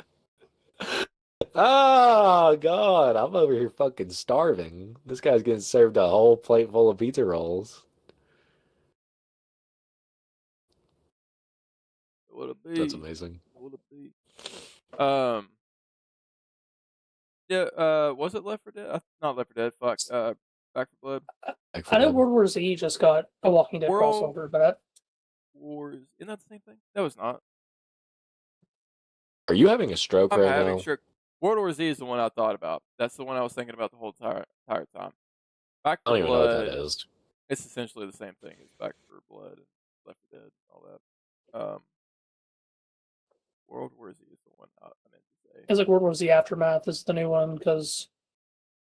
Oh god, I'm over here fucking starving. This guy's getting served a whole plate full of pizza rolls. What it be? That's amazing. What it be? Yeah. Was it Left 4 Dead? Not Left 4 Dead. Fuck. Back 4 Blood. Back I know 4 Dead. World War Z just got a Walking Dead World- crossover, but Wars. Isn't that the same thing? No, it's not. Are you having a stroke I'm right having now? sure. World War Z is the one I thought about. That's the one I was thinking about the whole entire time. Back I 4 don't even know what Blood. that is. It's essentially the same thing as Back 4 Blood and Left 4 Dead and all that. World War Z is the one I meant to say. it's like World War Z Aftermath is the new one because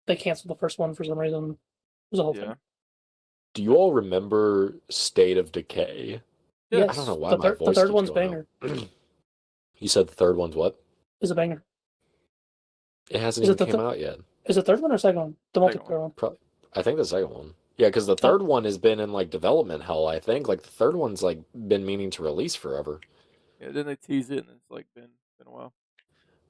they canceled the first one for some reason. It was a whole Yeah. thing. Do you all remember State of Decay? Yeah. Yes, I don't know why the, my the voice third keeps one's going banger. out. You said the third one's what? Is a banger. It hasn't Is it even the came out yet. Is it third one or second one? The Second multiplayer one. Probably, I think the second one. Yeah, because the third one has been in like development hell. I think like the third one's like been meaning to release forever. Yeah. Then they tease it, and it's like been a while.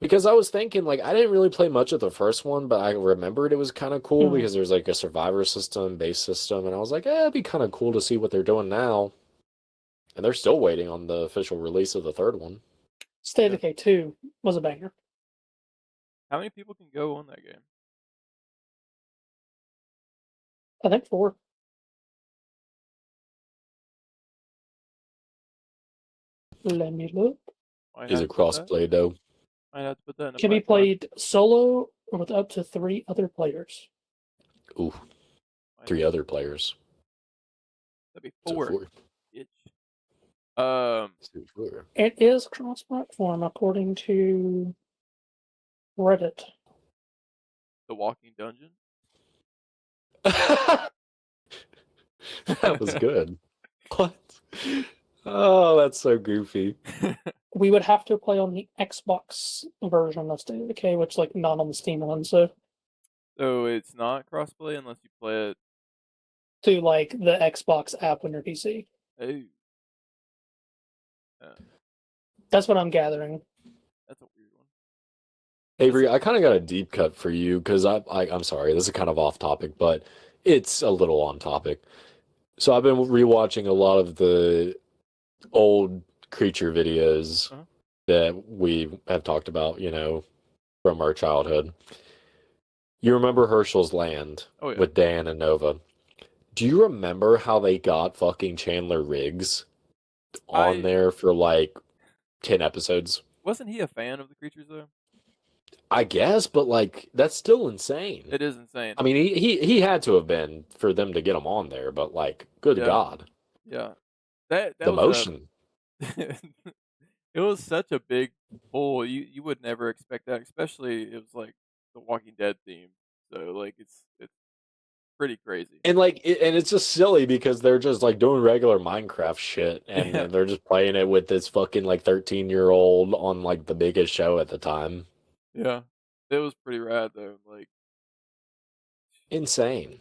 Because I was thinking like I didn't really play much of the first one, but I remembered it was kind of cool Mhm. because there's like a survivor system, base system, and I was like, it'd be kind of cool to see what they're doing now. And they're still waiting on the official release of the third one. State of Decay 2 was a banger. How many people can go on that game? I think 4. Let me look. Might Is have it to put that- crossplay though? Might have to put that in a Can be pipeline. played solo or with up to 3 other players. Ooh, Might 3 have- other players. That'd be So 4. 4. Bitch. So 4. It is cross-platform according to Reddit. The Walking Dungeon. That was good. What? Oh, that's so goofy. We would have to play on the Xbox version of State of Decay, which like not on the Steam one. So So it's not crossplay unless you play it. to like the Xbox app on your PC. Oh, That's what I'm gathering. that's a weird one. Avery, I kind of got a deep cut for you because I'm sorry, this is kind of off topic, but it's a little on topic. So I've been rewatching a lot of the old creature videos Uh-huh. that we have talked about, you know, from our childhood. You remember Herschel's Land Oh yeah. with Dan and Nova. Do you remember how they got fucking Chandler Riggs on I- there for like 10 episodes? Wasn't he a fan of the creatures though? I guess, but like that's still insane. It is insane. I mean, he had to have been for them to get him on there, but like, good Yeah. God, Yeah. That the was motion. it was such a big pull. You would never expect that, especially it was like the Walking Dead theme. So like it's pretty crazy. And like, and it's just silly because they're just like doing regular Minecraft shit, and Yeah. they're just playing it with this fucking like 13-year-old on like the biggest show at the time. Yeah. It was pretty rad though. Like Insane.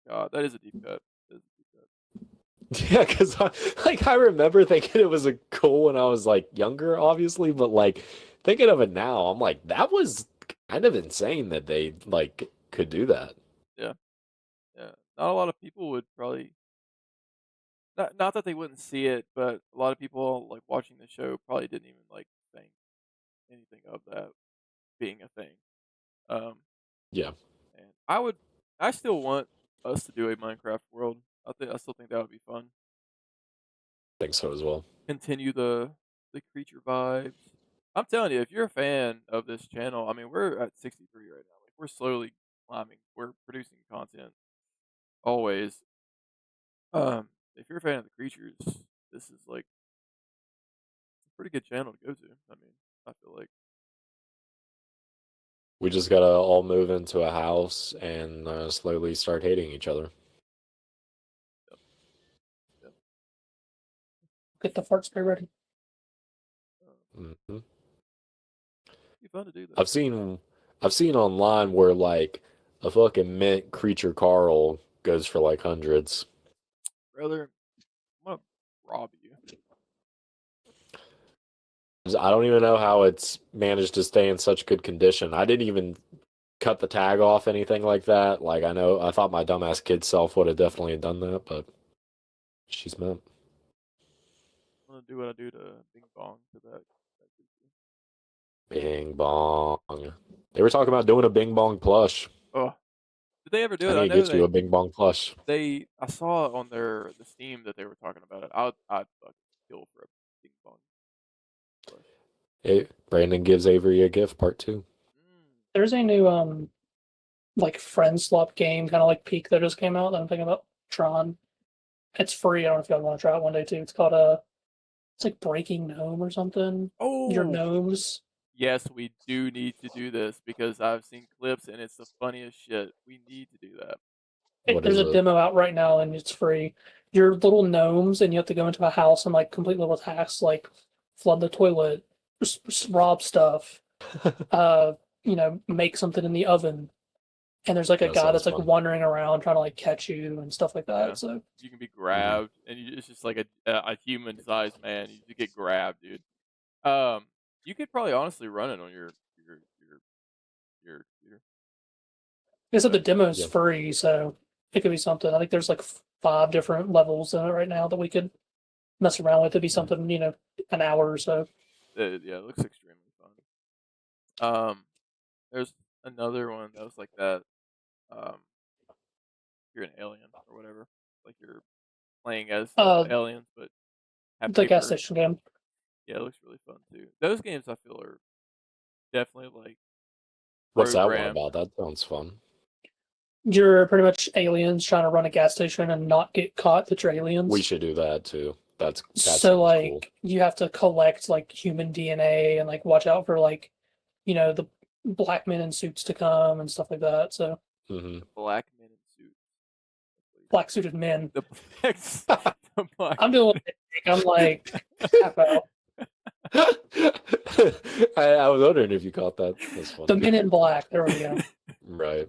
God, that is a deep cut. That is a deep cut. Yeah, because I remember thinking it was a cool when I was like younger, obviously, but like thinking of it now, I'm like that was kind of insane that they like could do that. Yeah, yeah. Not a lot of people would probably not that they wouldn't see it, but a lot of people like watching the show probably didn't even like think anything of that being a thing. Um, Yeah, and I still want us to do a Minecraft world. I still think that would be fun. I think so as well. Continue the creature vibes. I'm telling you, if you're a fan of this channel, I mean, we're at 63 right now. Like, we're slowly climbing. We're producing content always. If you're a fan of the creatures, this is like a pretty good channel to go to. I mean, I feel like. We just gotta all move into a house and slowly start hating each other. Yep, yep. Get the fart spray ready. Hmm. It'd be fun to do that. I've seen online where like a fucking mint creature Carl goes for like hundreds. Brother, I'm gonna rob you. I don't even know how it's managed to stay in such good condition. I didn't even cut the tag off anything like that. Like I thought my dumbass kid self would have definitely done that, but she's meant. I'm gonna do what I do to Bing Bong to that creature. Bing bong. They were talking about doing a Bing Bong plush. Oh, did they ever do I it? I need to know get you a Bing Bong plush. I saw on the Steam that they were talking about it. I'd fucking kill for a Bing Bong plush. Hey, Brandon gives Avery a gift, part two. There's a new like friend swap game, kind of like Peak that just came out. That I'm thinking about Tron. It's free. I don't know if y'all want to try it one day too. It's called it's like Breaking Gnome or something. Your Oh, gnomes. yes, we do need to do this because I've seen clips and it's the funniest shit. We need to do that. What There's is a it? demo out right now and it's free. You're little gnomes and you have to go into a house and like complete little tasks like flood the toilet, rob stuff, uh, make something in the oven. And there's like a That guy sounds that's like fun. wandering around trying to like catch you and stuff like Yeah, that. So you can be grabbed and it's just like a human sized man. You just get grabbed, dude. Um, you could probably honestly run it on your computer. I said the But demo's Yeah. free, so it could be something. I think there's like 5 different levels in it right now that we could mess around with. It'd be something, an hour or so. yeah, it looks extremely fun. There's another one that was like that. Um, you're an alien or whatever. Like you're playing as Uh, aliens, but have the gas paper. station game. Yeah, it looks really fun too. Those games I feel are definitely like What's that one programmed. about? That sounds fun. You're pretty much aliens trying to run a gas station and not get caught that you're aliens. We should do that too. That So sounds like cool. you have to collect like human DNA and like watch out for like, the black men in suits to come and stuff like that. So Hmm. The black men in suits. black suited men. The black. The black. I'm doing it. I'm like half out. I was wondering if you caught that. That's The funny. men in black. There we go. Right.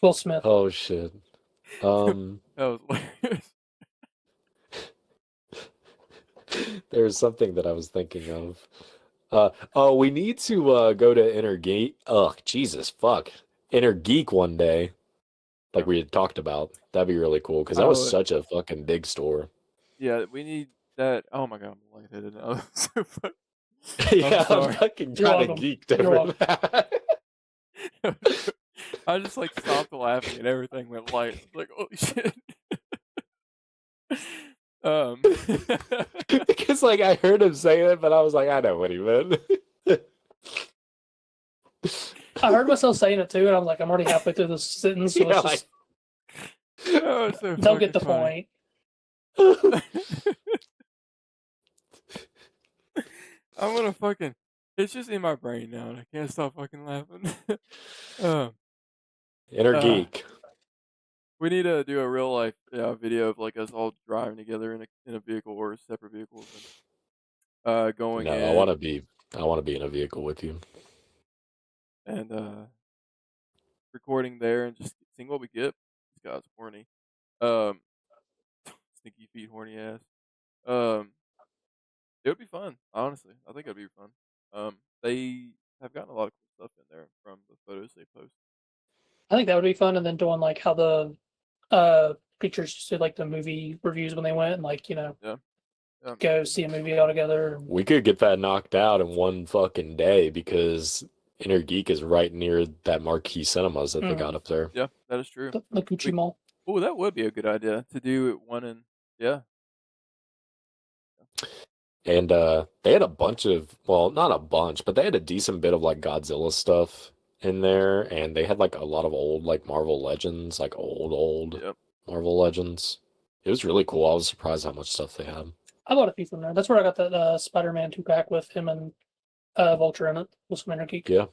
Will Smith. Oh shit. That was hilarious. There's something that I was thinking of. Oh, we need to go to Inner Geek. Ugh, Jesus, fuck. Inner Geek one day, like we had talked about. That'd be really cool because that was Oh, such a fucking big store. yeah, we need that. Oh my god, I'm lightheaded now. So funny. Yeah, I'm sorry. fucking You're kind of welcome. geeked You're over welcome. that. I just like stopped laughing and everything went light. I was like, holy shit. Um, Because like I heard him say it, but I was like, I know what he meant. I heard myself saying it too, and I was like, I'm already halfway through this sentence, so Yeah, let's just oh, it's so they'll get the fucking point. funny. I'm gonna fucking. It's just in my brain now, and I can't stop fucking laughing. um, Inner uh, Geek. we need to do a real life video of like us all driving together in a vehicle or separate vehicles and going No, in I want to be in a vehicle with you. and recording there and just seeing what we get. This guy's horny. Um, sneaky feet horny ass. Um, it would be fun, honestly. I think it'd be fun. They have gotten a lot of cool stuff in there from the photos they post. I think that would be fun, and then doing like how the creatures just did like the movie reviews when they went, and like Yeah. go see a movie all together. We could get that knocked out in one fucking day because Inner Geek is right near that marquee cinemas that they got up there. Yeah, that is true. The Gucci Mall. Oh, that would be a good idea to do one in. Yeah. And they had a bunch of, well, not a bunch, but they had a decent bit of like Godzilla stuff in there, and they had like a lot of old like Marvel Legends, like old Yep. Marvel Legends. It was really cool. I was surprised how much stuff they had. I bought a few from there. That's where I got that Spider-Man 2-pack with him and Vulture in it. Was from Inner Geek. Yeah,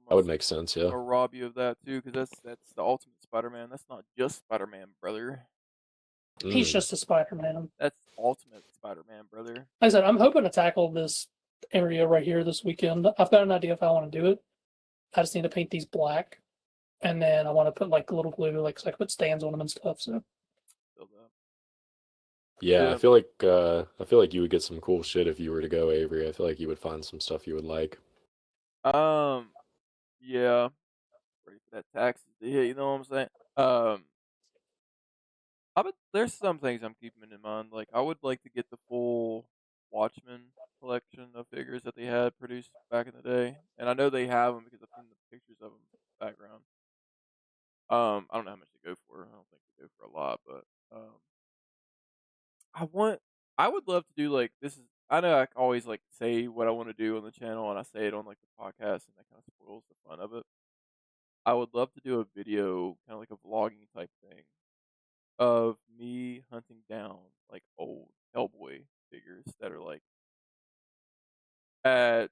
that would make sense. Yeah. I'll rob you of that too, because that's the ultimate Spider-Man. That's not just Spider-Man, brother. He's just a Spider-Man. That's ultimate Spider-Man, brother. Like I said, I'm hoping to tackle this area right here this weekend. I've got an idea if I want to do it. I just need to paint these black, and then I want to put like a little glue, like so I can put stands on them and stuff. So Build up. Yeah, Yeah. I feel like you would get some cool shit if you were to go, Avery. I feel like you would find some stuff you would like. Yeah. Ready for that taxes to hit, you know what I'm saying? There's some things I'm keeping in mind. Like, I would like to get the full Watchmen collection of figures that they had produced back in the day, and I know they have them because I've seen the pictures of them in the background. I don't know how much they go for. I don't think they go for a lot, but I would love to do like this is. I know I always like say what I want to do on the channel, and I say it on like the podcast, and that kind of spoils the fun of it. I would love to do a video, kind of like a vlogging type thing, of me hunting down like old Hellboy figures that are like at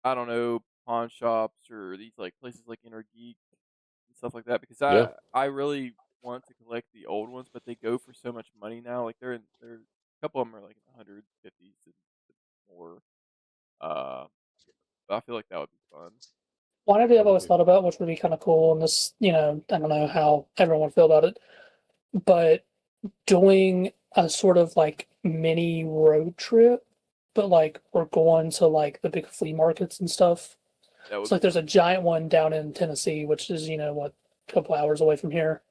I don't know pawn shops or these like places like Inner Geek and stuff like that because Yeah. I really want to collect the old ones, but they go for so much money now. Like they're a couple of them are like in the 150s and more. But I feel like that would be fun. one idea I've always thought about, which would be kind of cool, and this, I don't know how everyone would feel about it, but doing a sort of like mini road trip, but like we're going to like the big flea markets and stuff. That would It's like there's a giant one down in Tennessee, which is, what, a couple hours away from here.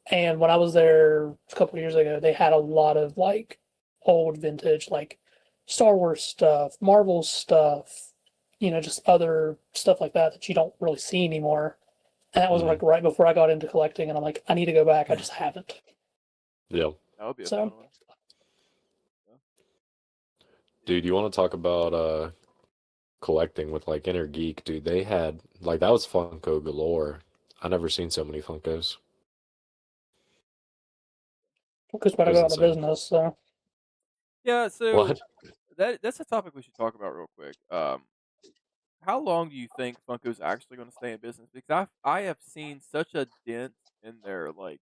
And when I was there a couple of years ago, they had a lot of like old vintage, like Star Wars stuff, Marvel stuff, just other stuff like that that you don't really see anymore. And that was like right before I got into collecting, and I'm like, I need to go back. I just haven't. Yeah. that would be a So- fun one. Dude, you want to talk about collecting with like Inner Geek? Dude, they had like that was Funko galore. I never seen so many Funkos. Because better It go was out of insane. business. So Yeah, so What? that's a topic we should talk about real quick. How long do you think Funko's actually going to stay in business? Because I have seen such a dent in their like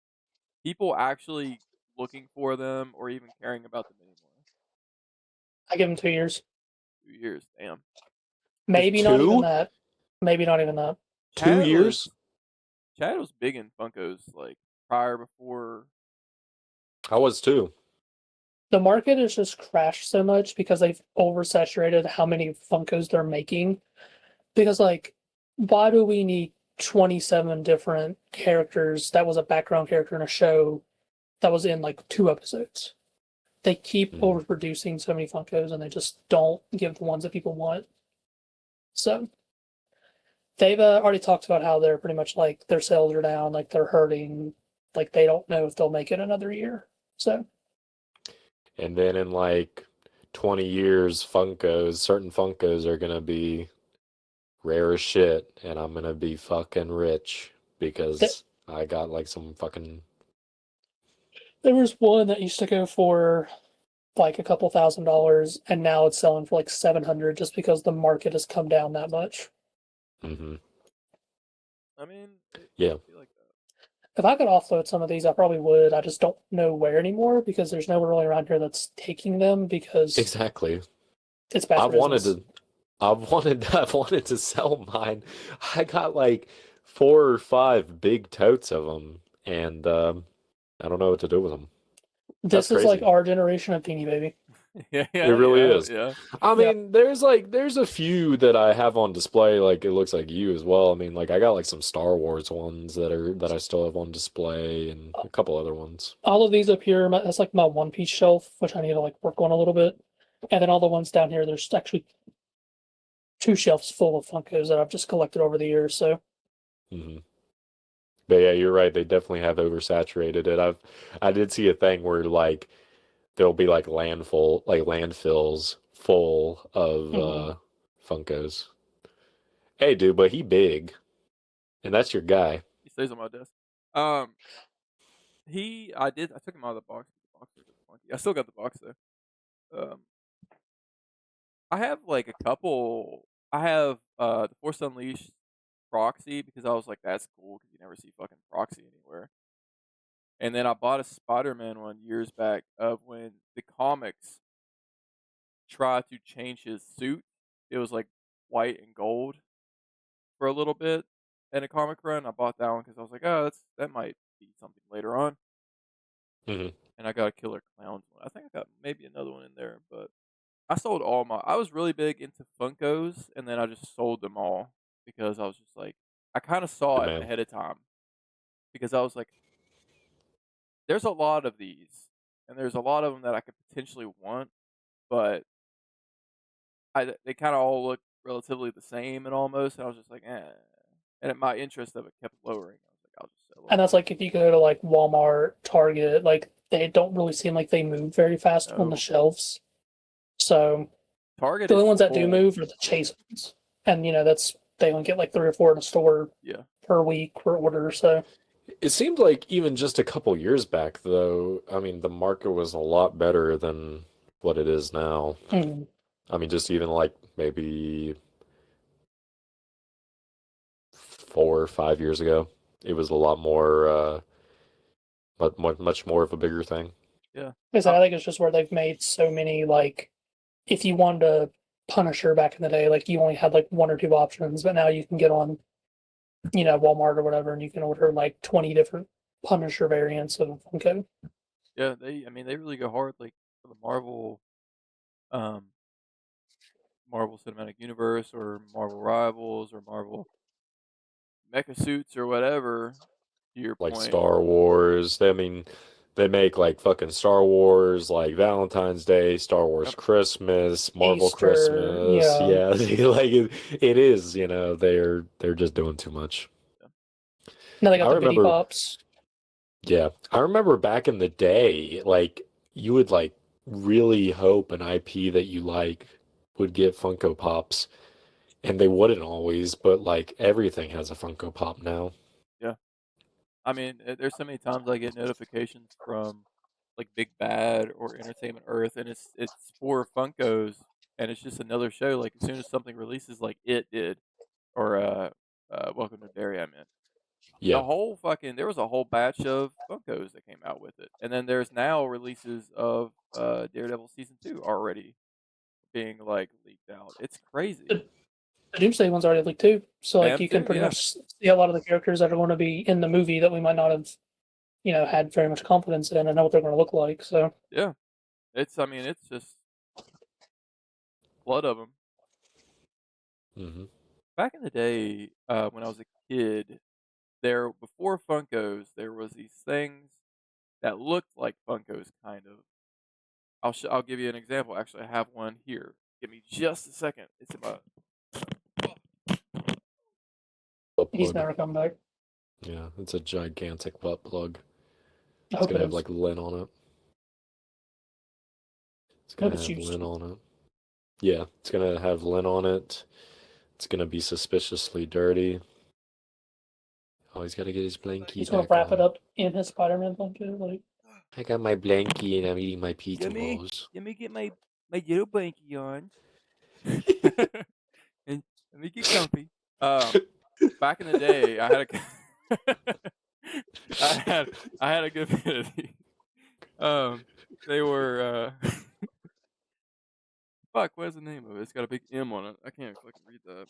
people actually looking for them or even caring about them anymore. I give them 2 years. 2 years, damn. Maybe not even two? that. Maybe not even that. 2 years? Chad was big in Funkos like prior before. I was too. The market has just crashed so much because they've oversaturated how many Funkos they're making. Because, like, why do we need 27 different characters that was a background character in a show that was in like 2 episodes? They keep overproducing so many Funkos and they just don't give the ones that people want. So they've already talked about how they're pretty much like their sales are down, like they're hurting, like they don't know if they'll make it another year. So And then in like 20 years, certain Funkos are gonna be rare as shit, and I'm gonna be fucking rich because I got like some fucking. there was one that used to go for like a couple $1,000s, and now it's selling for like 700 just because the market has come down that much. Mm-hmm. I mean, Yeah. I feel like that. If I could offload some of these, I probably would. I just don't know where anymore because there's nowhere really around here that's taking them because Exactly. it's bad I for wanted business. I wanted to sell mine. I got like 4 or 5 big totes of them, and I don't know what to do with them. This is like crazy. our generation of Beanie Baby. Yeah, It really yeah, is. yeah. I Yeah. mean, there's a few that I have on display. Like it looks like you as well. I mean, like I got like some Star Wars ones that I still have on display, and a couple other ones. All of these up here, that's like my One Piece shelf, which I need to like work on a little bit. And then all the ones down here, there's actually 2 shelves full of Funkos that I've just collected over the years. So Hmm. But yeah, you're right. They definitely have oversaturated it. I did see a thing where like there'll be like landfills full of mhm. Funkos. Hey, dude, but he big, and that's your guy. He stays on my desk. Um, I took him out of the box. The box was a bit funky. I still got the box though. I have like a couple. I have the Force Unleashed Proxy because I was like, that's cool because you never see fucking Proxy anywhere. And then I bought a Spider-Man one years back of when the comics tried to change his suit. It was like white and gold for a little bit in a comic run. I bought that one because I was like, oh, that might be something later on. Hmm. And I got a Killer Clowns one. I think I got maybe another one in there, but I sold all my. I was really big into Funkos, and then I just sold them all because I was just like, I kind of saw Good it man. ahead of time because I was like, there's a lot of these, and there's a lot of them that I could potentially want, but they kind of all look relatively the same and almost. And I was just like, eh. And my interest of it kept lowering. I was like, I'll just sell them. And that's like if you go to like Walmart, Target, like they don't really seem like they move very fast on the No, shelves. So Target the only is ones that do full. move are the Chase ones. And that's they only get like 3 or 4 in a store Yeah, per week per order. So It seemed like even just a couple years back, though, I mean, the market was a lot better than what it is now. mm, I mean, just even like maybe 4 or 5 years ago, it was a lot more, but much more of a bigger thing. yeah. I said, I think it's just where they've made so many like if you wanted a Punisher back in the day, like you only had like 1 or 2 options, but now you can get on, Walmart or whatever, and you can order like 20 different Punisher variants of Funko. Yeah, I mean, they really go hard, like for the um, Marvel Cinematic Universe or Marvel Rivals or Marvel Mecha Suits or whatever. To your Like point, Star Wars. I mean, they make like fucking Star Wars, like Valentine's Day, Star Wars yep, Christmas, Marvel Easter, Christmas. yeah. Yeah, like it is, they're just doing too much. yeah, Now they got I the Bitty remember, Pops. yeah, I remember back in the day, like you would like really hope an IP that you like would get Funko Pops, and they wouldn't always, but like everything has a Funko Pop now. yeah. I mean, there's so many times I get notifications from like Big Bad or Entertainment Earth, and it's for Funkos, and it's just another show. Like as soon as something releases, like it did, or Welcome to Derry, I meant. Yeah, There was a whole batch of Funkos that came out with it, and then there's now releases of Daredevil season 2 already being like leaked out. It's crazy. The, the Doomsday one's already leaked too. So like Them you can too, pretty yeah, much see a lot of the characters that are going to be in the movie that we might not have, had very much confidence in and know what they're going to look like. So yeah. I mean, it's just flood of them. hmm Back in the day, when I was a kid, before Funkos, there was these things that looked like Funkos, kind of. I'll give you an example. Actually, I have one here. Give me just a second. It's about. butt he's plug. never come back. Yeah, it's a gigantic butt plug. I It's hope it gonna have is. like lint on it. It's I hope gonna it's have used. lint on it. Yeah, it's gonna have lint on it. It's gonna be suspiciously dirty. Oh, he's gotta get his blankie He's going to back wrap it on. up in his Spider-Man Funko. Like I got my blankie and I'm eating my pizza Let me rolls. let me get my yellow blankie on, and let me get comfy. Back in the day, I had a I had a good bit of these. They were fuck. What's the name of it? It's got a big M on it. I can't fucking read that.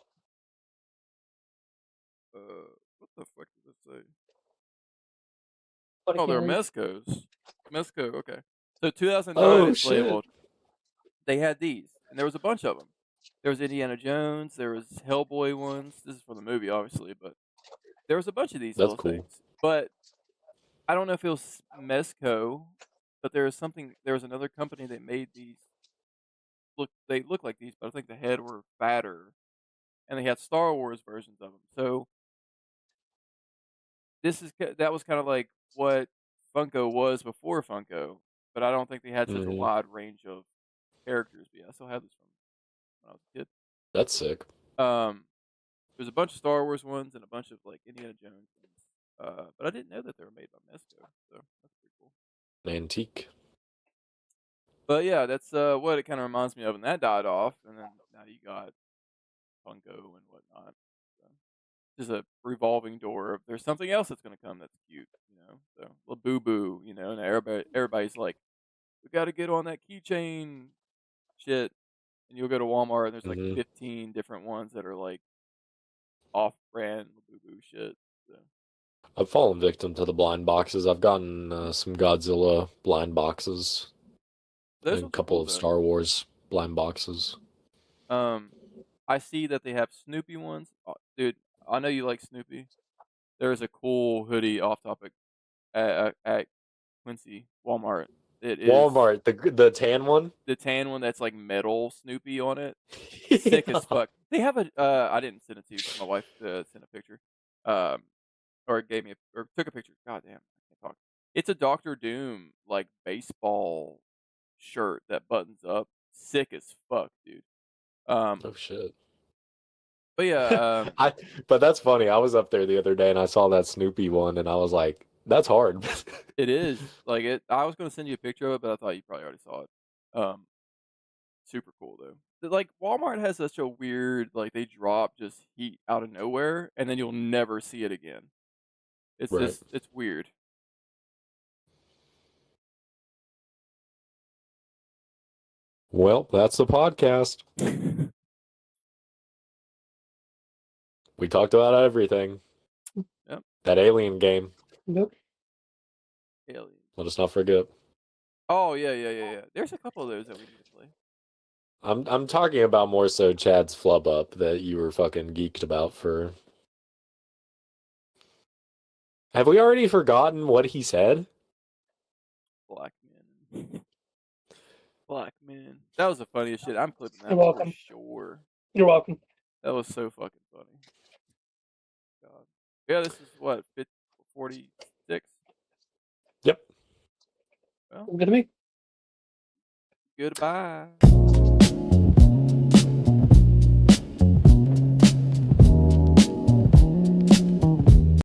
What the fuck does it say? but I Oh, can't they're read. Mezcos. Mezco. Okay. So 2009, Oh it's shit! labeled. They had these, and there was a bunch of them. There was Indiana Jones. There was Hellboy ones. This is for the movie, obviously, but there was a bunch of these That's little cool. things. But I don't know if it was Mezco, but there was something. There was another company that made these. They look like these, but I think the head were fatter, and they had Star Wars versions of them. So that was kind of like what Funko was before Funko, but I don't think they had such a Hmm. wide range of characters. But yeah, I still have this from when I was a kid. That's sick. There's a bunch of Star Wars ones and a bunch of like Indiana Jones ones. But I didn't know that they were made by Mezco, so that's pretty cool. Antique. But yeah, that's what it kind of reminds me of, and that died off, and then now you got Funko and whatnot. So, just a revolving door of there's something else that's going to come that's cute, So little boo boo, and everybody's like, we got to get on that keychain shit, and you'll go to Walmart and there's like Hmm. 15 different ones that are like off-brand boo boo shit. So. I've fallen victim to the blind boxes. I've gotten some Godzilla blind boxes Those and a ones are couple cool of though. Star Wars blind boxes. I see that they have Snoopy ones. Dude, I know you like Snoopy. There's a cool hoodie off topic at Quincy Walmart. It is Walmart, the tan one. the tan one that's like metal Snoopy on it. Sick Yeah. as fuck. They have a. I didn't send it to you because my wife sent a picture. Um, or gave me or took a picture. God damn, I can't talk. It's a Doctor Doom like baseball shirt that buttons up. Sick as fuck, dude. Um, Oh shit. but yeah, But that's funny. I was up there the other day and I saw that Snoopy one and I was like, that's hard. it is like it. I was gonna send you a picture of it, but I thought you probably already saw it. Super cool though. Like Walmart has such a weird like they drop just heat out of nowhere and then you'll never see it again. It's Right. just it's weird. Well, that's the podcast. We talked about everything. Yep. That alien game. Nope. Aliens. Let us not forget. Oh yeah. There's a couple of those that we need to play. I'm talking about more so Chad's flub up that you were fucking geeked about for. Have we already forgotten what he said? Black men. Black men. That was the funniest shit. I'm clipping that You're for welcome. sure. You're welcome. That was so fucking funny. God. Yeah, this is what 46. Yep. Well, Good to me. goodbye.